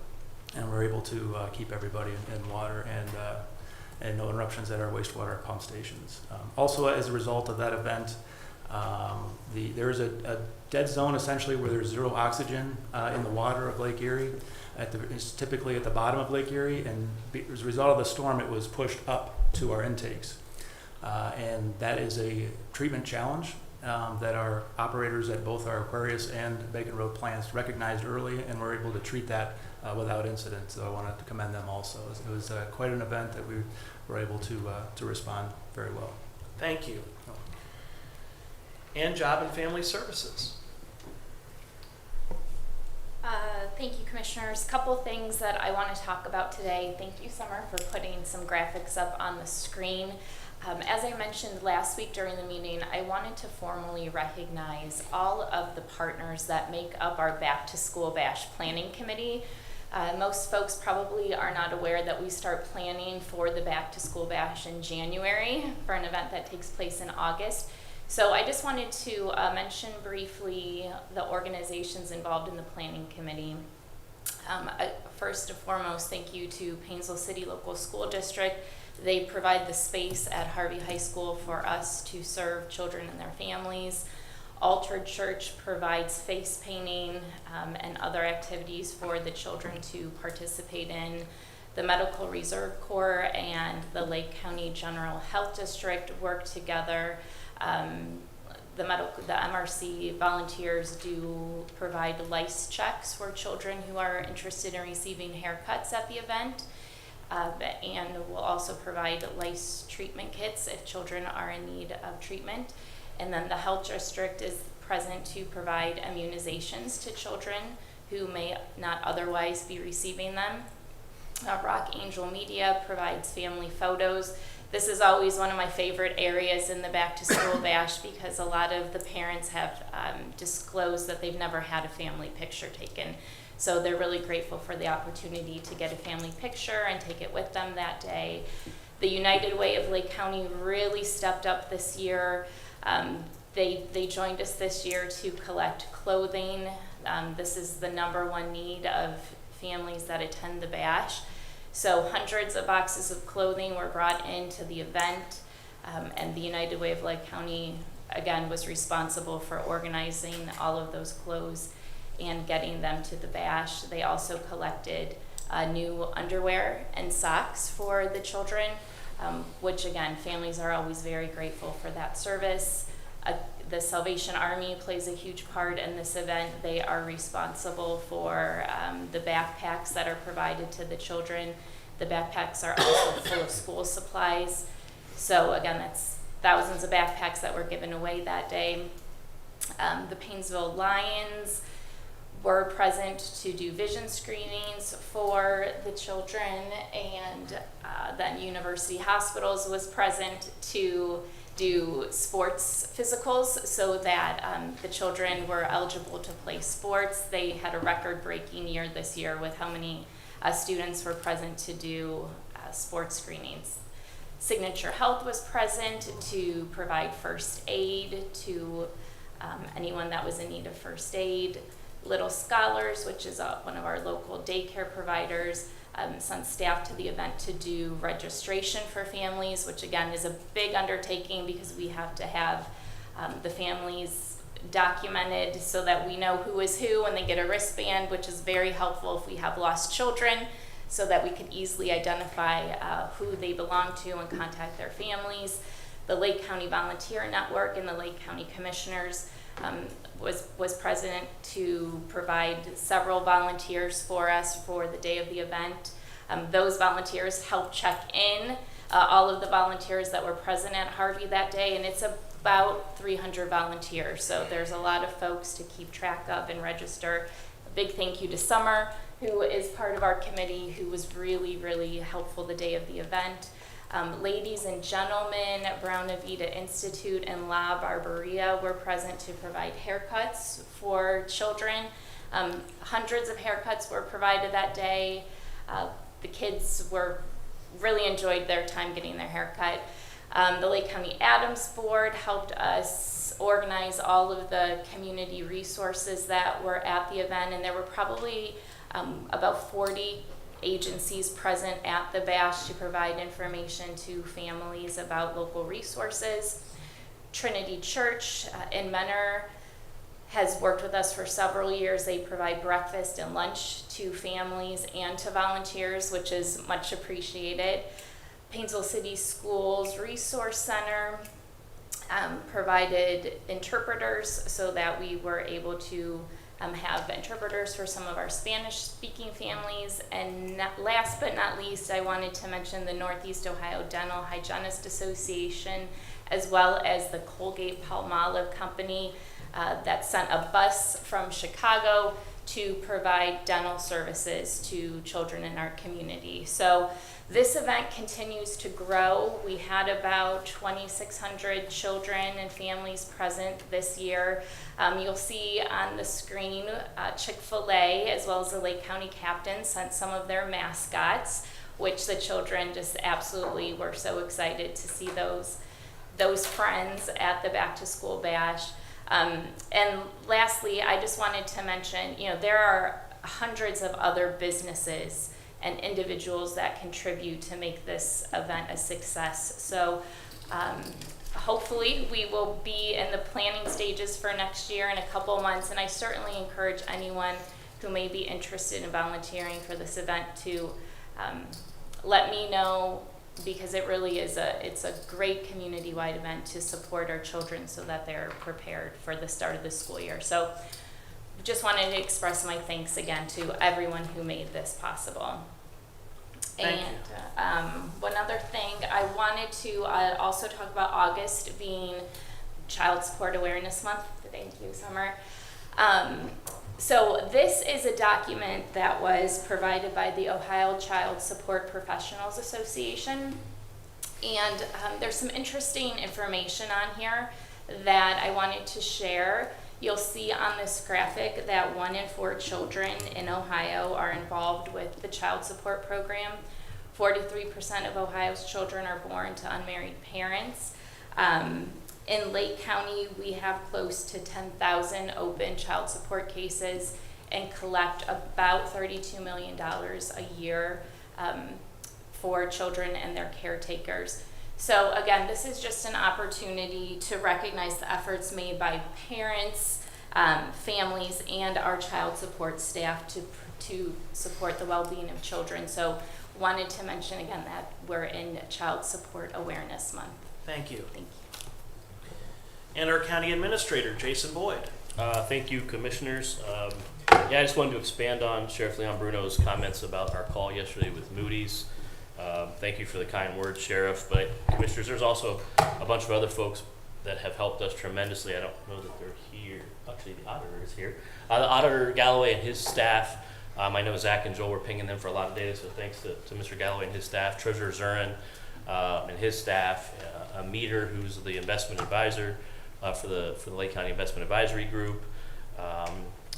and we're able to keep everybody in water and no interruptions at our wastewater pump stations. Also, as a result of that event, there is a dead zone essentially where there's zero oxygen in the water of Lake Erie. It's typically at the bottom of Lake Erie, and as a result of the storm, it was pushed up to our intakes. And that is a treatment challenge that our operators at both our Aquarius and Bacon Road plants recognized early, and were able to treat that without incident. So I wanted to commend them also. It was quite an event that we were able to respond very well. Thank you. And Job and Family Services. Thank you, Commissioners. Couple things that I want to talk about today. Thank you, Summer, for putting some graphics up on the screen. As I mentioned last week during the meeting, I wanted to formally recognize all of the partners that make up our Back to School Bash Planning Committee. Most folks probably are not aware that we start planning for the Back to School Bash in January for an event that takes place in August. So I just wanted to mention briefly the organizations involved in the planning committee. First and foremost, thank you to Painesville City Local School District. They provide the space at Harvey High School for us to serve children and their families. Altered Church provides face painting and other activities for the children to participate in. The Medical Reserve Corps and the Lake County General Health District work together. The MRC volunteers do provide lice checks for children who are interested in receiving haircuts at the event. And we'll also provide lice treatment kits if children are in need of treatment. And then the Health District is present to provide immunizations to children who may not otherwise be receiving them. Rock Angel Media provides family photos. This is always one of my favorite areas in the Back to School Bash because a lot of the parents have disclosed that they've never had a family picture taken. So they're really grateful for the opportunity to get a family picture and take it with them that day. The United Way of Lake County really stepped up this year. They joined us this year to collect clothing. This is the #1 need of families that attend the bash. So hundreds of boxes of clothing were brought into the event, and the United Way of Lake County, again, was responsible for organizing all of those clothes and getting them to the bash. They also collected new underwear and socks for the children, which again, families are always very grateful for that service. The Salvation Army plays a huge part in this event. They are responsible for the backpacks that are provided to the children. The backpacks are also full of school supplies. So again, that's thousands of backpacks that were given away that day. The Painesville Lions were present to do vision screenings for the children, and then University Hospitals was present to do sports physicals so that the children were eligible to play sports. They had a record-breaking year this year with how many students were present to do sports screenings. Signature Health was present to provide first aid to anyone that was in need of first aid. Little Scholars, which is one of our local daycare providers, sent staff to the event to do registration for families, which again is a big undertaking because we have to have the families documented so that we know who is who when they get a wristband, which is very helpful if we have lost children, so that we can easily identify who they belong to and contact their families. The Lake County Volunteer Network and the Lake County Commissioners was present to provide several volunteers for us for the day of the event. Those volunteers helped check in all of the volunteers that were present at Harvey that day, and it's about 300 volunteers, so there's a lot of folks to keep track of and register. big thank you to Summer, who is part of our committee, who was really, really helpful the day of the event. Ladies and gentlemen, Brown Avita Institute and La Barberia were present to provide haircuts for children. Hundreds of haircuts were provided that day. The kids really enjoyed their time getting their haircut. The Lake County Adams Board helped us organize all of the community resources that were at the event, and there were probably about 40 agencies present at the bash to provide information to families about local resources. Trinity Church in Menor has worked with us for several years. They provide breakfast and lunch to families and to volunteers, which is much appreciated. Painesville City Schools Resource Center provided interpreters so that we were able to have interpreters for some of our Spanish-speaking families. And last but not least, I wanted to mention the Northeast Ohio Dental Hygienist Association, as well as the Colgate-Palmolive Company that sent a bus from Chicago to provide dental services to children in our community. So this event continues to grow. We had about 2,600 children and families present this year. You'll see on the screen Chick-fil-A, as well as the Lake County Captain, sent some of their mascots, which the children just absolutely were so excited to see those friends at the Back to School Bash. And lastly, I just wanted to mention, there are hundreds of other businesses and individuals that contribute to make this event a success. So hopefully we will be in the planning stages for next year in a couple months, and I certainly encourage anyone who may be interested in volunteering for this event to let me know, because it really is it's a great community-wide event to support our children so that they're prepared for the start of the school year. So just wanted to express my thanks again to everyone who made this possible. Thank And one other thing, I wanted to also talk about August being Child Support Awareness Month. Thank you, Summer. So this is a document that was provided by the Ohio Child Support Professionals Association. And there's some interesting information on here that I wanted to share. You'll see on this graphic that 1 in 4 children in Ohio are involved with the child support program. 43% of Ohio's children are born to unmarried parents. In Lake County, we have close to 10,000 open child support cases and collect about $32 million a year for children and their caretakers. So again, this is just an opportunity to recognize the efforts made by parents, families, and our child support staff to support the well-being of children. So wanted to mention again that we're in Child Support Awareness Month. Thank you. Thank you. And our County Administrator, Jason Boyd. Thank you, Commissioners. I just wanted to expand on Sheriff Leon Bruno's comments about our call yesterday with Moody's. Thank you for the kind words, Sheriff. But Commissioners, there's also a bunch of other folks that have helped us tremendously. I don't know that they're here. Actually, the auditor is here. The auditor, Galloway, and his staff. I know Zach and Joel were pinging them for a lot of data, so thanks to Mr. Galloway and his staff. Treasurer Zurin and his staff. Meter, who's the investment advisor for the Lake County Investment Advisory Group.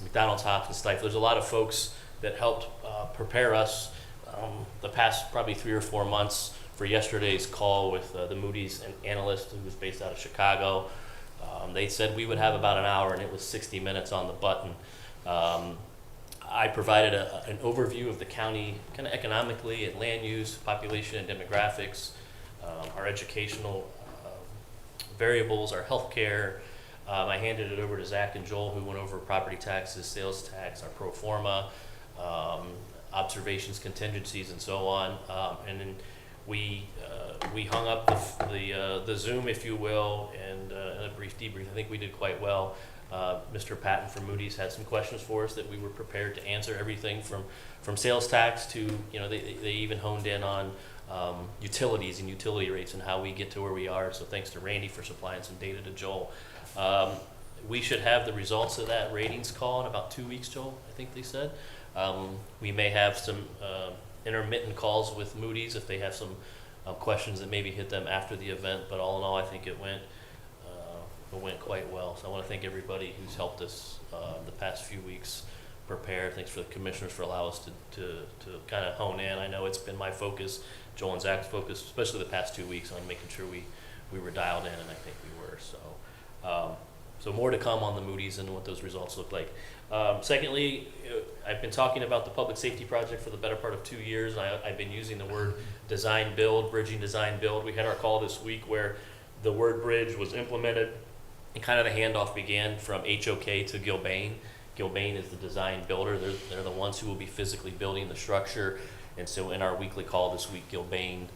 McDonald's, Hopkins, Stifel. There's a lot of folks that helped prepare us the past probably 3 or 4 months for yesterday's call with the Moody's analyst who was based out of Chicago. They said we would have about an hour, and it was 60 minutes on the button. I provided an overview of the county kind of economically and land use, population and demographics, our educational variables, our healthcare. I handed it over to Zach and Joel, who went over property taxes, sales tax, our pro forma, observations, contingencies, and so on. And then we hung up the Zoom, if you will, and a brief debrief. I think we did quite well. Mr. Patton from Moody's had some questions for us that we were prepared to answer. Everything from sales tax to, they even honed in on utilities and utility rates and how we get to where we are. So thanks to Randy for supplying some data to Joel. we should have the results of that ratings call in about 2 weeks, Joel, I think they said. We may have some intermittent calls with Moody's if they have some questions that maybe hit them after the event, but all in all, I think it went quite well. So I want to thank everybody who's helped us the past few weeks prepare. Thanks for the commissioners for allowing us to kind of hone in. I know it's been my focus, Joel and Zach's focus, especially the past 2 weeks, on making sure we were dialed in, and I think we were. So more to come on the Moody's and what those results look like. Secondly, I've been talking about the public safety project for the better part of 2 years. I've been using the word design build, bridging design build. We had our call this week where the word bridge was implemented, and kind of the handoff began from HOK to Gilbane. Gilbane is the design builder. They're the ones who will be physically building the structure. And so in our weekly call this week, Gilbane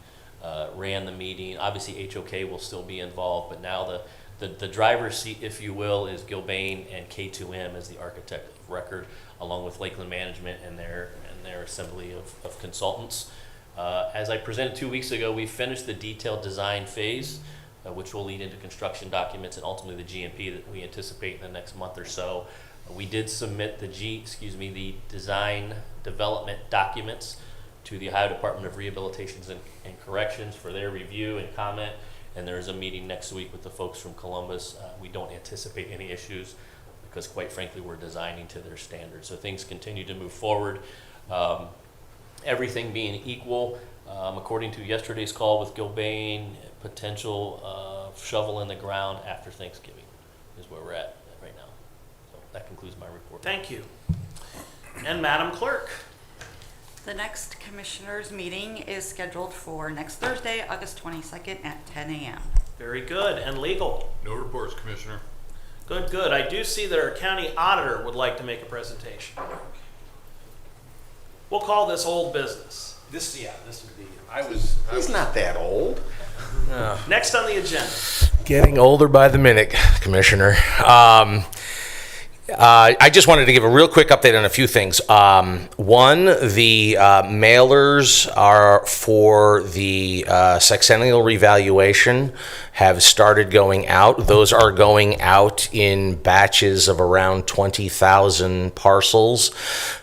ran the meeting. Obviously HOK will still be involved, but now the driver's seat, if you will, is Gilbane and K2M as the architect of record, along with Lakeland Management and their assembly of consultants. As I presented 2 weeks ago, we finished the detailed design phase, which will lead into construction documents and ultimately the GMP that we anticipate in the next month or so. We did submit the design development documents to the Ohio Department of Rehabilitations and Corrections for their review and comment, and there's a meeting next week with the folks from Columbus. We don't anticipate any issues because, quite frankly, we're designing to their standards. So things continue to move forward. Everything being equal, according to yesterday's call with Gilbane, potential shovel in the ground after Thanksgiving is where we're at right now. So that concludes my report. Thank you. And Madam Clerk. The next commissioners' meeting is scheduled for next Thursday, August 22nd at 10 a.m. Very good. And legal. No reports, Commissioner. Good, good. I do see that our county auditor would like to make a presentation. We'll call this old business. This would be. He's not that old. Next on the agenda. Getting older by the minute, Commissioner. I just wanted to give a real quick update on a few things. One, the mailers are for the sexennial revaluation have started going out. Those are going out in batches of around 20,000 parcels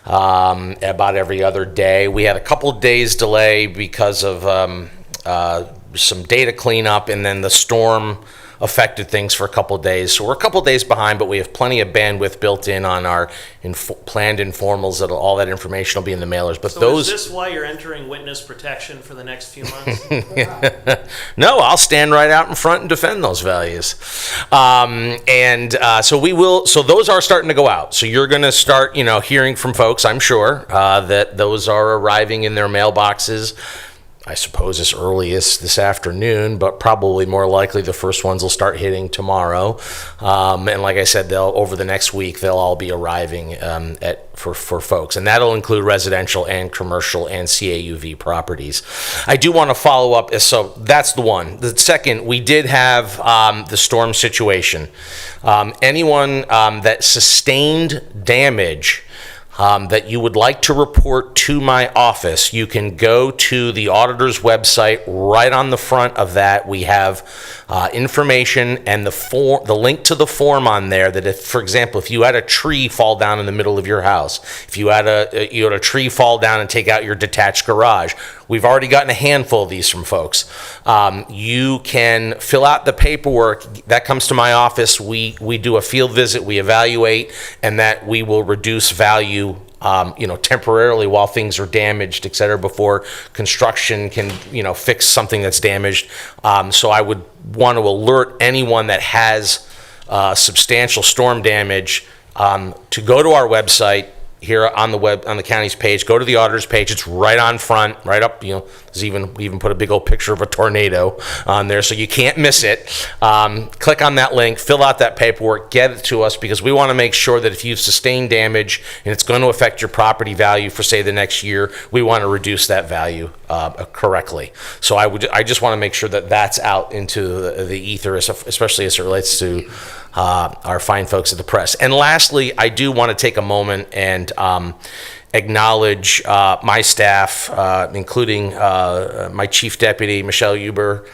about every other day. We had a couple days delay because of some data cleanup, and then the storm affected things for a couple days. So we're a couple days behind, but we have plenty of bandwidth built in on our planned informals. That all that information will be in the mailers. But So is this why you're entering witness protection for the next few months? No, I'll stand right out in front and defend those values. So we will. So those are starting to go out. So you're going to start, hearing from folks, I'm sure, that those are arriving in their mailboxes. I suppose as early as this afternoon, but probably more likely the first ones will start hitting tomorrow. And like I said, over the next week, they'll all be arriving for folks. And that'll include residential and commercial and CAUV properties. I do want to follow up. So that's the one. The second, we did have the storm situation. Anyone that sustained damage that you would like to report to my office, you can go to the auditor's website. Right on the front of that, we have information and the link to the form on there. That if, for example, if you had a tree fall down in the middle of your house, if you had a tree fall down and take out your detached garage, we've already gotten a handful of these from folks. You can fill out the paperwork that comes to my office. We do a field visit, we evaluate, and that we will reduce value temporarily while things are damaged, et cetera, before construction can, fix something that's damaged. So I would want to alert anyone that has substantial storm damage to go to our website here on the county's page. Go to the auditor's page. It's right on front, right up. We even put a big old picture of a tornado on there, so you can't miss it. Click on that link, fill out that paperwork, get it to us, because we want to make sure that if you've sustained damage and it's going to affect your property value for, say, the next year, we want to reduce that value correctly. So I just want to make sure that that's out into the ether, especially as it relates to our fine folks at the press. And lastly, I do want to take a moment and acknowledge my staff, including my chief deputy, Michelle Huber,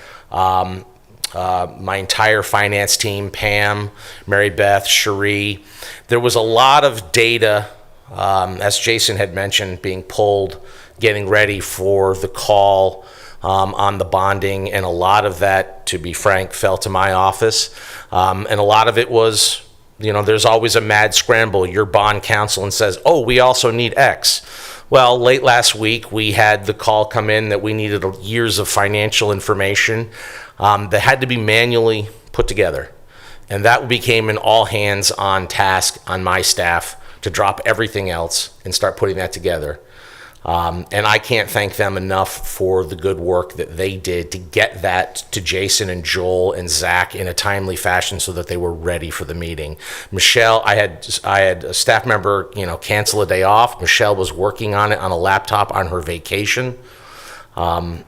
my entire finance team, Pam, Mary Beth, Cherie. There was a lot of data, as Jason had mentioned, being pulled, getting ready for the call on the bonding, and a lot of that, to be frank, fell to my office. And a lot of it was, there's always a mad scramble. Your bond counsel and says, oh, we also need X. Well, late last week, we had the call come in that we needed years of financial information that had to be manually put together. And that became an all hands on task on my staff to drop everything else and start putting that together. And I can't thank them enough for the good work that they did to get that to Jason and Joel and Zach in a timely fashion so that they were ready for the meeting. Michelle, I had a staff member, cancel a day off. Michelle was working on it on a laptop on her vacation. I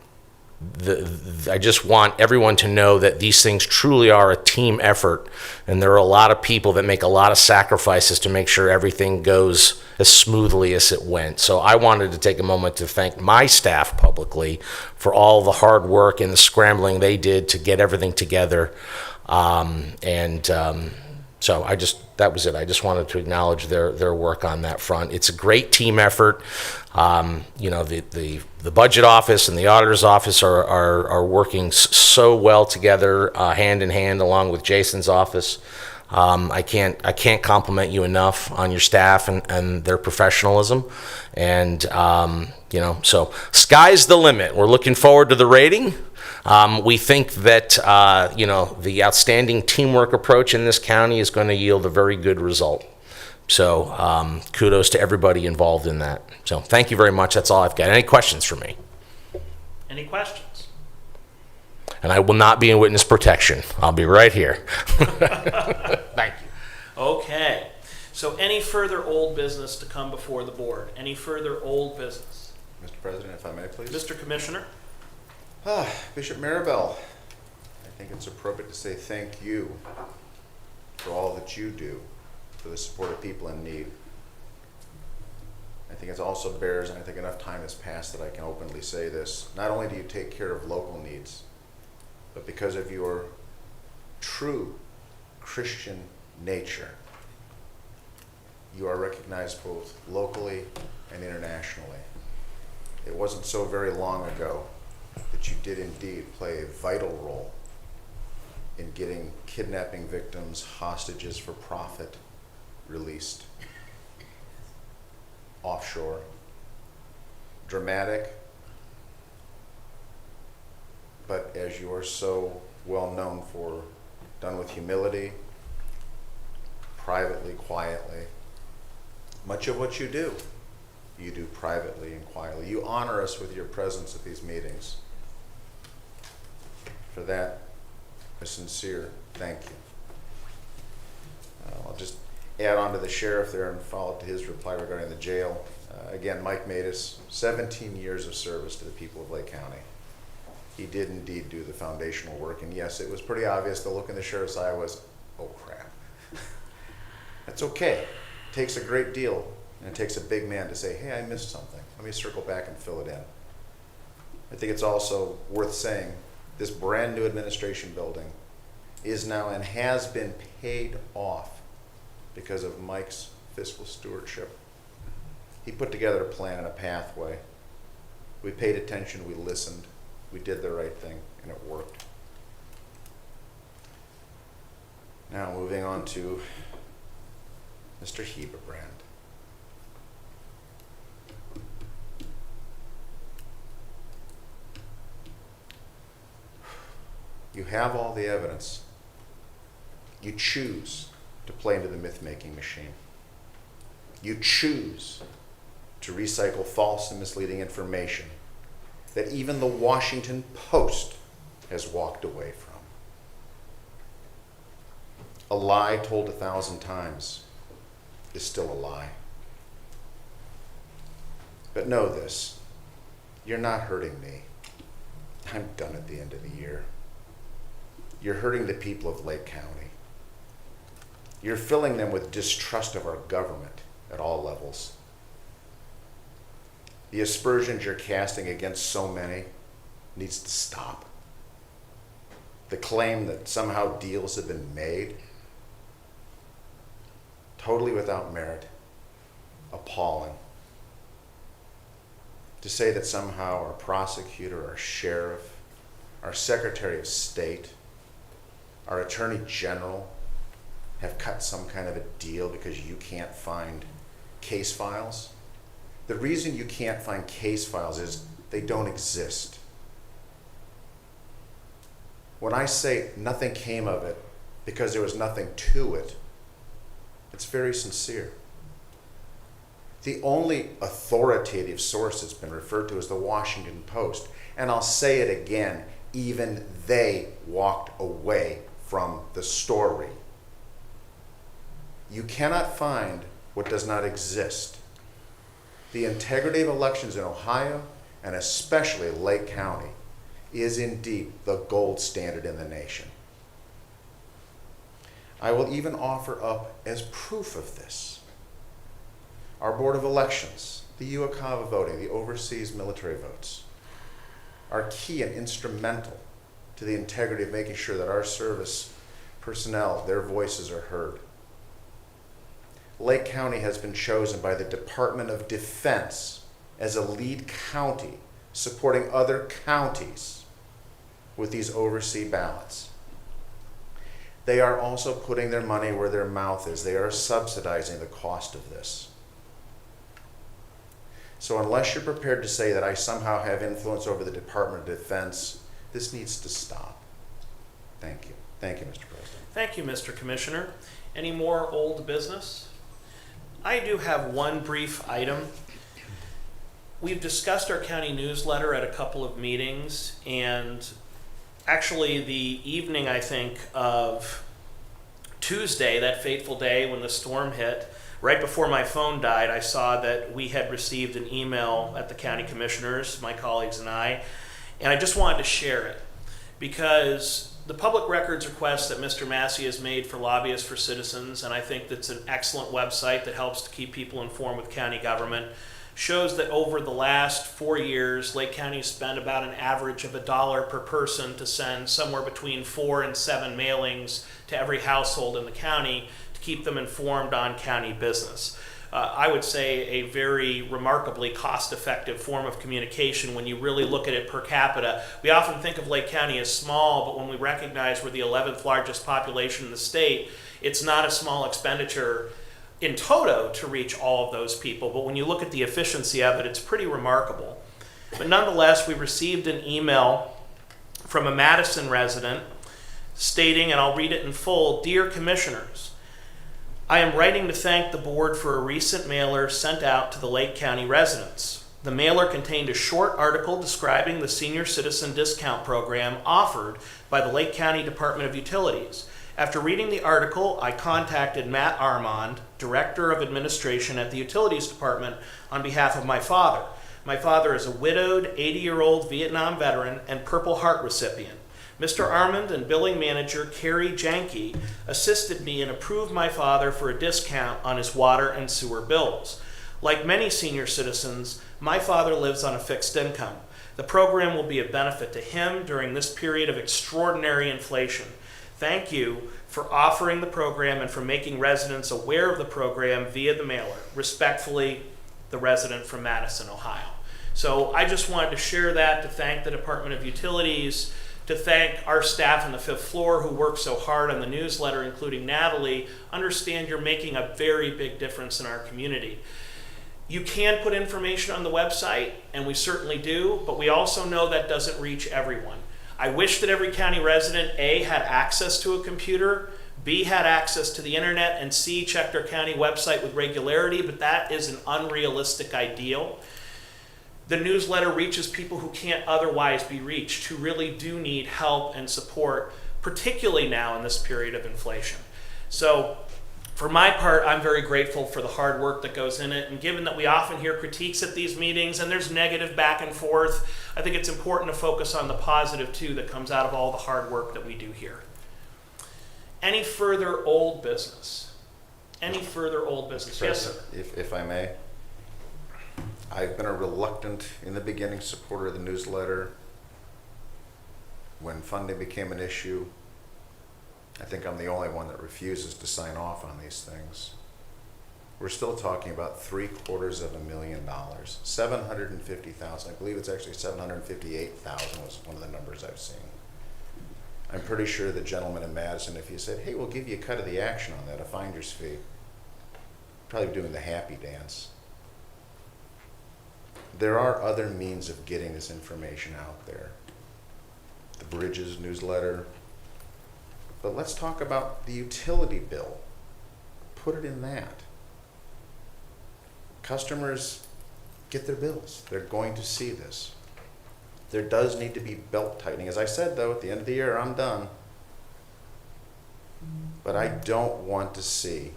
just want everyone to know that these things truly are a team effort, and there are a lot of people that make a lot of sacrifices to make sure everything goes as smoothly as it went. So I wanted to take a moment to thank my staff publicly for all the hard work and the scrambling they did to get everything together. So that was it. I just wanted to acknowledge their work on that front. It's a great team effort. The budget office and the auditor's office are working so well together, hand in hand, along with Jason's office. I can't compliment you enough on your staff and their professionalism. And so sky's the limit. We're looking forward to the rating. We think that the outstanding teamwork approach in this county is going to yield a very good result. So kudos to everybody involved in that. So thank you very much. That's all I've got. Any questions for me? Any questions? And I will not be in witness protection. I'll be right here. Thank you. Okay. So any further old business to come before the board? Any further old business? Mr. President, if I may, please. Mr. Commissioner? Bishop Maribel, I think it's appropriate to say thank you for all that you do for the support of people in need. I think it also bears, and I think enough time has passed that I can openly say this, not only do you take care of local needs, but because of your true Christian nature, you are recognized both locally and internationally. It wasn't so very long ago that you did indeed play a vital role in getting kidnapping victims, hostages for profit, released offshore. Dramatic, but as you are so well known for, done with humility, privately, quietly. Much of what you do privately and quietly. You honor us with your presence at these meetings. For that, a sincere thank you. I'll just add on to the sheriff there and follow up to his reply regarding the jail. Again, Mike Matus, 17 years of service to the people of Lake County. He did indeed do the foundational work, and yes, it was pretty obvious. The look in the sheriff's eye was, oh crap. That's okay. It takes a great deal, and it takes a big man to say, hey, I missed something. Let me circle back and fill it in. I think it's also worth saying this brand new administration building is now and has been paid off because of Mike's fiscal stewardship. He put together a plan and a pathway. We paid attention, we listened, we did the right thing, and it worked. Now moving on to Mr. Hebebrand. You have all the evidence. You choose to play into the myth-making machine. You choose to recycle false and misleading information that even the Washington Post has walked away from. A lie told 1,000 times is still a lie. But know this, you're not hurting me. I'm done at the end of the year. You're hurting the people of Lake County. You're filling them with distrust of our government at all levels. The aspersions you're casting against so many needs to stop. the claim that somehow deals have been made, totally without merit, appalling. To say that somehow our prosecutor, our sheriff, our Secretary of State, our Attorney General have cut some kind of a deal because you can't find case files. The reason you can't find case files is they don't exist. When I say nothing came of it because there was nothing to it, it's very sincere. The only authoritative source that's been referred to is the Washington Post. And I'll say it again, even they walked away from the story. You cannot find what does not exist. The integrity of elections in Ohio, and especially Lake County, is indeed the gold standard in the nation. I will even offer up as proof of this our Board of Elections, the UOCAVA voting, the overseas military votes, are key and instrumental to the integrity of making sure that our service personnel, their voices are heard. Lake County has been chosen by the Department of Defense as a lead county supporting other counties with these overseas ballots. They are also putting their money where their mouth is. They are subsidizing the cost of this. So unless you're prepared to say that I somehow have influence over the Department of Defense, this needs to stop. Thank you. Thank you, Mr. President. Thank you, Mr. Commissioner. Any more old business? I do have one brief item. We've discussed our county newsletter at a couple of meetings, and actually the evening, I think, of Tuesday, that fateful day when the storm hit, right before my phone died, I saw that we had received an email at the county commissioners, my colleagues and I just wanted to share it because the public records request that Mr. Massey has made for Lobbyists for Citizens, and I think that's an excellent website that helps to keep people informed with county government, shows that over the last 4 years, Lake County spent about an average of $1 per person to send somewhere between 4 and 7 mailings to every household in the county to keep them informed on county business. I would say a very remarkably cost-effective form of communication when you really look at it per capita. We often think of Lake County as small, but when we recognize we're the 11th largest population in the state, it's not a small expenditure in toto to reach all of those people, but when you look at the efficiency of it, it's pretty remarkable. But nonetheless, we received an email from a Madison resident stating, and I'll read it in full, "Dear Commissioners, I am writing to thank the board for a recent mailer sent out to the Lake County residents. The mailer contained a short article describing the senior citizen discount program offered by the Lake County Department of Utilities. After reading the article, I contacted Matt Armand, Director of Administration at the Utilities Department, on behalf of my father. My father is a widowed 80-year-old Vietnam veteran and Purple Heart recipient. Mr. Armand and billing manager Carrie Janke assisted me and approved my father for a discount on his water and sewer bills. Like many senior citizens, my father lives on a fixed income. The program will be a benefit to him during this period of extraordinary inflation. Thank you for offering the program and for making residents aware of the program via the mailer. Respectfully, the resident from Madison, Ohio." So I just wanted to share that, to thank the Department of Utilities, to thank our staff on the 5th floor who worked so hard on the newsletter, including Natalie. Understand you're making a very big difference in our community. You can put information on the website, and we certainly do, but we also know that doesn't reach everyone. I wish that every county resident, A, had access to a computer, B, had access to the internet, and C, checked their county website with regularity, but that is an unrealistic ideal. The newsletter reaches people who can't otherwise be reached, who really do need help and support, particularly now in this period of inflation. So for my part, I'm very grateful for the hard work that goes in it, and given that we often hear critiques at these meetings and there's negative back and forth, I think it's important to focus on the positive too that comes out of all the hard work that we do here. Any further old business? Any further old business? Yes, sir. If I may, I've been a reluctant, in the beginning, supporter of the newsletter. when funding became an issue, I think I'm the only one that refuses to sign off on these things. We're still talking about $750,000, 750,000. I believe it's actually 758,000 was one of the numbers I've seen. I'm pretty sure the gentleman in Madison, if you said, hey, we'll give you a cut of the action on that, a finder's fee, probably doing the happy dance. There are other means of getting this information out there. The Bridges newsletter. But let's talk about the utility bill. Put it in that. Customers get their bills. They're going to see this. There does need to be belt tightening. As I said, though, at the end of the year, I'm done. But I don't want to see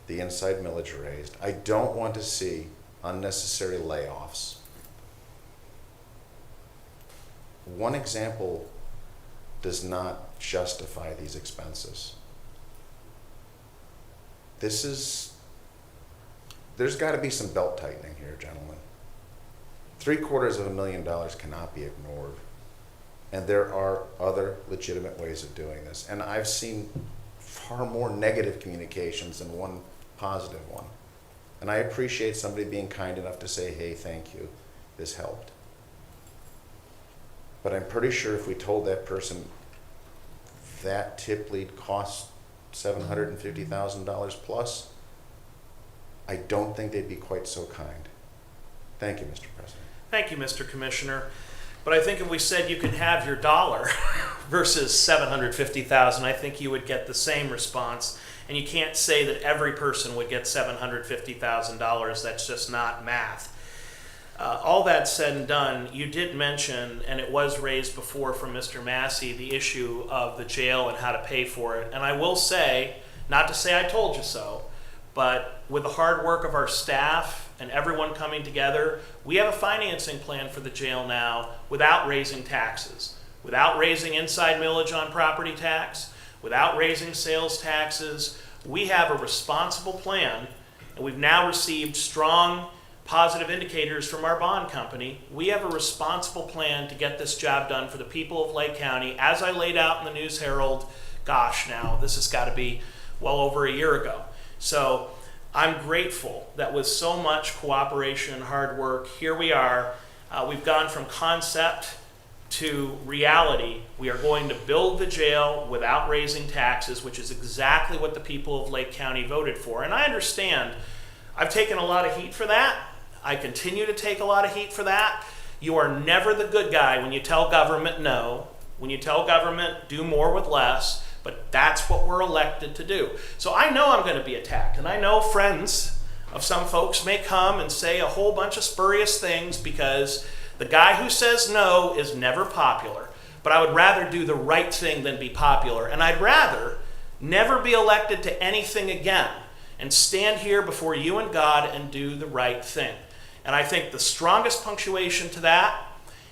the inside millage raised. I don't want to see unnecessary layoffs. One example does not justify these expenses. There's got to be some belt tightening here, gentlemen. $750,000 cannot be ignored. And there are other legitimate ways of doing this. And I've seen far more negative communications than one positive one. And I appreciate somebody being kind enough to say, hey, thank you, this helped. But I'm pretty sure if we told that person that tip lead costs $750,000 plus, I don't think they'd be quite so kind. Thank you, Mr. President. Thank you, Mr. Commissioner. But I think if we said you can have your dollar versus $750,000, I think you would get the same response. And you can't say that every person would get $750,000. That's just not math. All that said and done, you did mention, and it was raised before from Mr. Massey, the issue of the jail and how to pay for it. And I will say, not to say I told you so, but with the hard work of our staff and everyone coming together, we have a financing plan for the jail now without raising taxes, without raising inside millage on property tax, without raising sales taxes. We have a responsible plan, and we've now received strong positive indicators from our bond company. We have a responsible plan to get this job done for the people of Lake County. As I laid out in the News Herald, gosh, now this has got to be well over a year ago. So I'm grateful that with so much cooperation and hard work, here we are. We've gone from concept to reality. We are going to build the jail without raising taxes, which is exactly what the people of Lake County voted for. And I understand I've taken a lot of heat for that. I continue to take a lot of heat for that. You are never the good guy when you tell government no, when you tell government do more with less, but that's what we're elected to do. So I know I'm going to be attacked, and I know friends of some folks may come and say a whole bunch of spurious things because the guy who says no is never popular. But I would rather do the right thing than be popular, and I'd rather never be elected to anything again and stand here before you and God and do the right thing. And I think the strongest punctuation to that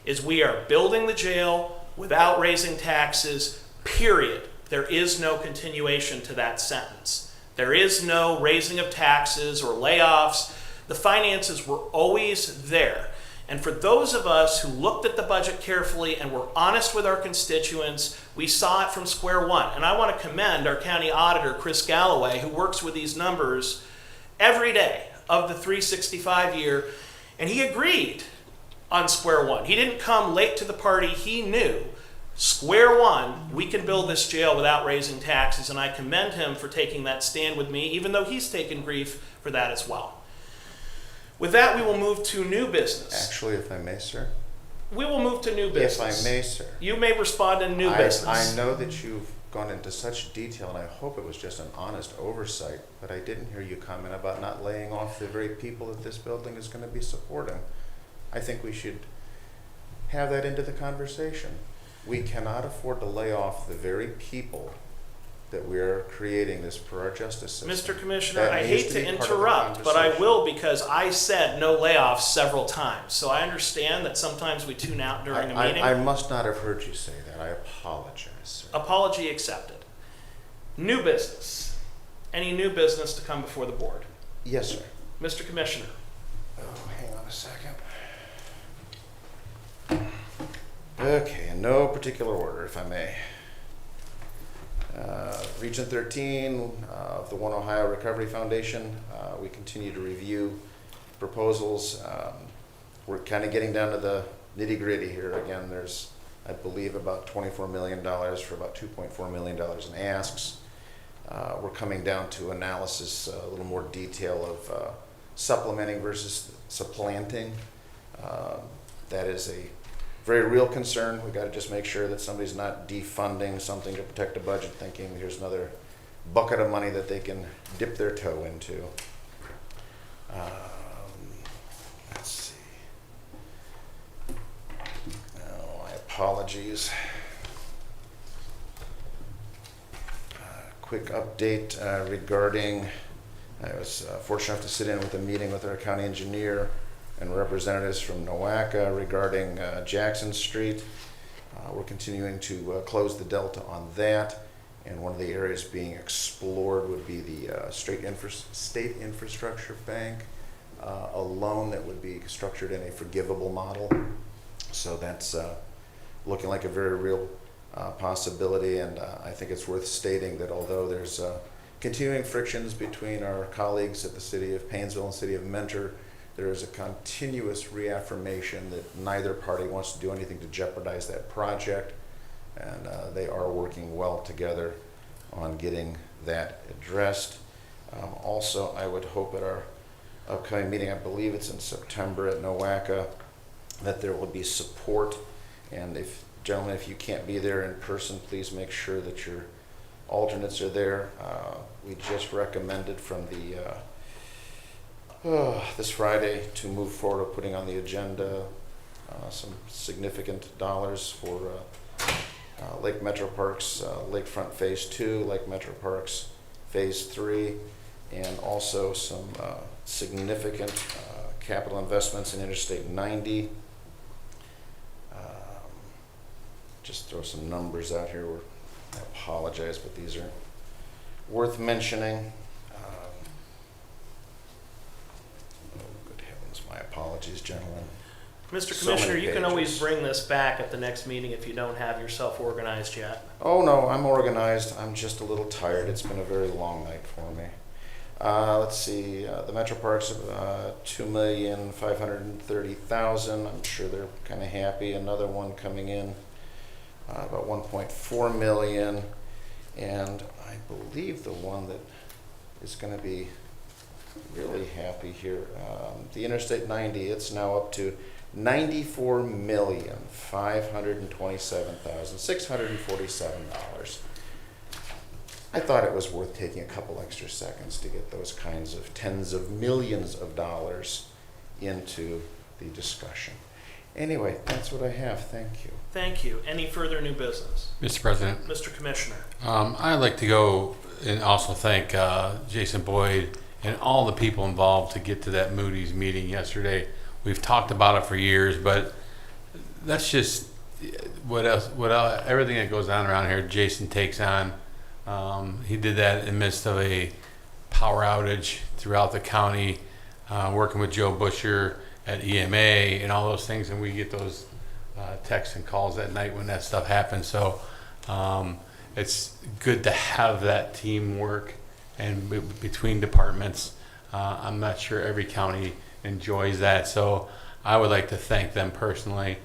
is we are building the jail without raising taxes, period. There is no continuation to that sentence. There is no raising of taxes or layoffs. The finances were always there. And for those of us who looked at the budget carefully and were honest with our constituents, we saw it from square one. And I want to commend our county auditor, Chris Galloway, who works with these numbers every day of the 365 year, and he agreed on square one. He didn't come late to the party. He knew square one, we can build this jail without raising taxes, and I commend him for taking that stand with me, even though he's taken grief for that as well. With that, we will move to new business. Actually, if I may, sir. We will move to new business. If I may, sir. You may respond in new business. I know that you've gone into such detail, and I hope it was just an honest oversight, but I didn't hear you comment about not laying off the very people that this building is going to be supporting. I think we should have that into the conversation. We cannot afford to lay off the very people that we're creating this for our justice system. Mr. Commissioner, I hate to interrupt, but I will because I said no layoffs several times. So I understand that sometimes we tune out during a meeting. I must not have heard you say that. I apologize, sir. Apology accepted. New business. Any new business to come before the board? Yes, sir. Mr. Commissioner. Oh, hang on a second. Okay, in no particular order, if I may. Region 13 of the One Ohio Recovery Foundation, we continue to review proposals. We're kind of getting down to the nitty-gritty here. Again, there's, I believe, about $24 million for about $2.4 million in asks. We're coming down to analysis, a little more detail of supplementing versus supplanting. That is a very real concern. We got to just make sure that somebody's not defunding something to protect a budget, thinking here's another bucket of money that they can dip their toe into. Let's see. Oh, my apologies. Quick update regarding, I was fortunate enough to sit in with a meeting with our county engineer and representatives from NOACA regarding Jackson Street. We're continuing to close the delta on that, and one of the areas being explored would be the State Infrastructure Bank, a loan that would be structured in a forgivable model. So that's looking like a very real possibility, and I think it's worth stating that although there's continuing frictions between our colleagues at the City of Painesville and City of Mentor, there is a continuous reaffirmation that neither party wants to do anything to jeopardize that project, and they are working well together on getting that addressed. Also, I would hope at our upcoming meeting, I believe it's in September at NOACA, that there will be support, and if gentlemen, if you can't be there in person, please make sure that your alternates are there. We just recommended from the this Friday to move forward with putting on the agenda some significant dollars for Lake Metro Parks Lakefront Phase 2, Lake Metro Parks Phase 3, and also some significant capital investments in Interstate 90. Just throw some numbers out here. I apologize, but these are worth mentioning. Oh, good heavens, my apologies, gentlemen. Mr. So Commissioner, many you can always pages. bring this back at the next meeting if you don't have yourself organized yet. Oh no, I'm organized. I'm just a little tired. It's been a very long night for me. Let's see, the Metro Parks, $2,530,000. I'm sure they're kind of happy. Another one coming in, about 1.4 million, and I believe the one that is going to be really happy here, the Interstate 90, it's now up to $94,527,647. I thought it was worth taking a couple extra seconds to get those kinds of tens of millions of dollars into the discussion. Anyway, that's what I have. Thank you. Thank you. Any further new business? Mr. President, Mr. Commissioner. I'd like to go and also thank Jason Boyd and all the people involved to get to that Moody's meeting yesterday. We've talked about it for years, but that's just what else, everything that goes on around here, Jason takes on. He did that in the midst of a power outage throughout the county, working with Joe Busher at EMA and all those things, and we get those texts and calls at night when that stuff happens. So it's good to have that teamwork and between departments. I'm not sure every county enjoys that, so I would like to thank them personally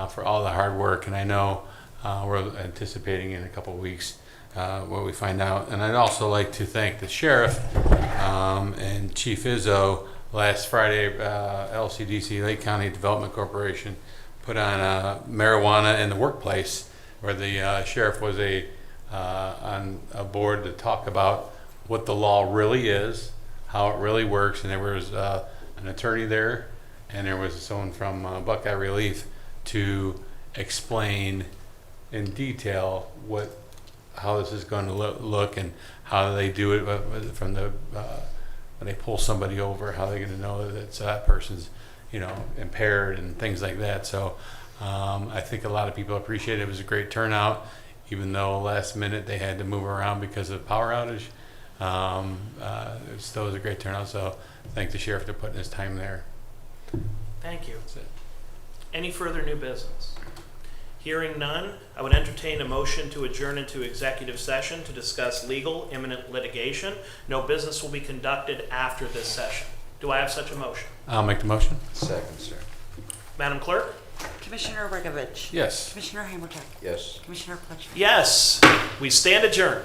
for all the hard work, and I know we're anticipating in a couple of weeks what we find out. And I'd also like to thank the sheriff and Chief Izzo. Last Friday, LCDC, Lake County Development Corporation, put on marijuana in the workplace, where the sheriff was on a board to talk about what the law really is, how it really works, and there was an attorney there, and there was someone from Buckeye Relief to explain in detail how this is going to look and how they do it from the when they pull somebody over, how they're going to know that it's that person's, impaired and things like that. So I think a lot of people appreciate it. It was a great turnout, even though last minute they had to move around because of power outage. It still was a great turnout. So thank the sheriff for putting his time there. Thank you. That's it. Any further new business? Hearing none, I would entertain a motion to adjourn into executive session to discuss legal imminent litigation. No business will be conducted after this session. Do I have such a motion? I'll make the motion. Second, sir. Madam Clerk? Commissioner Bergovich. Yes. Commissioner Hammercheck. Yes. Commissioner Pletcher. Yes, we stand adjourned.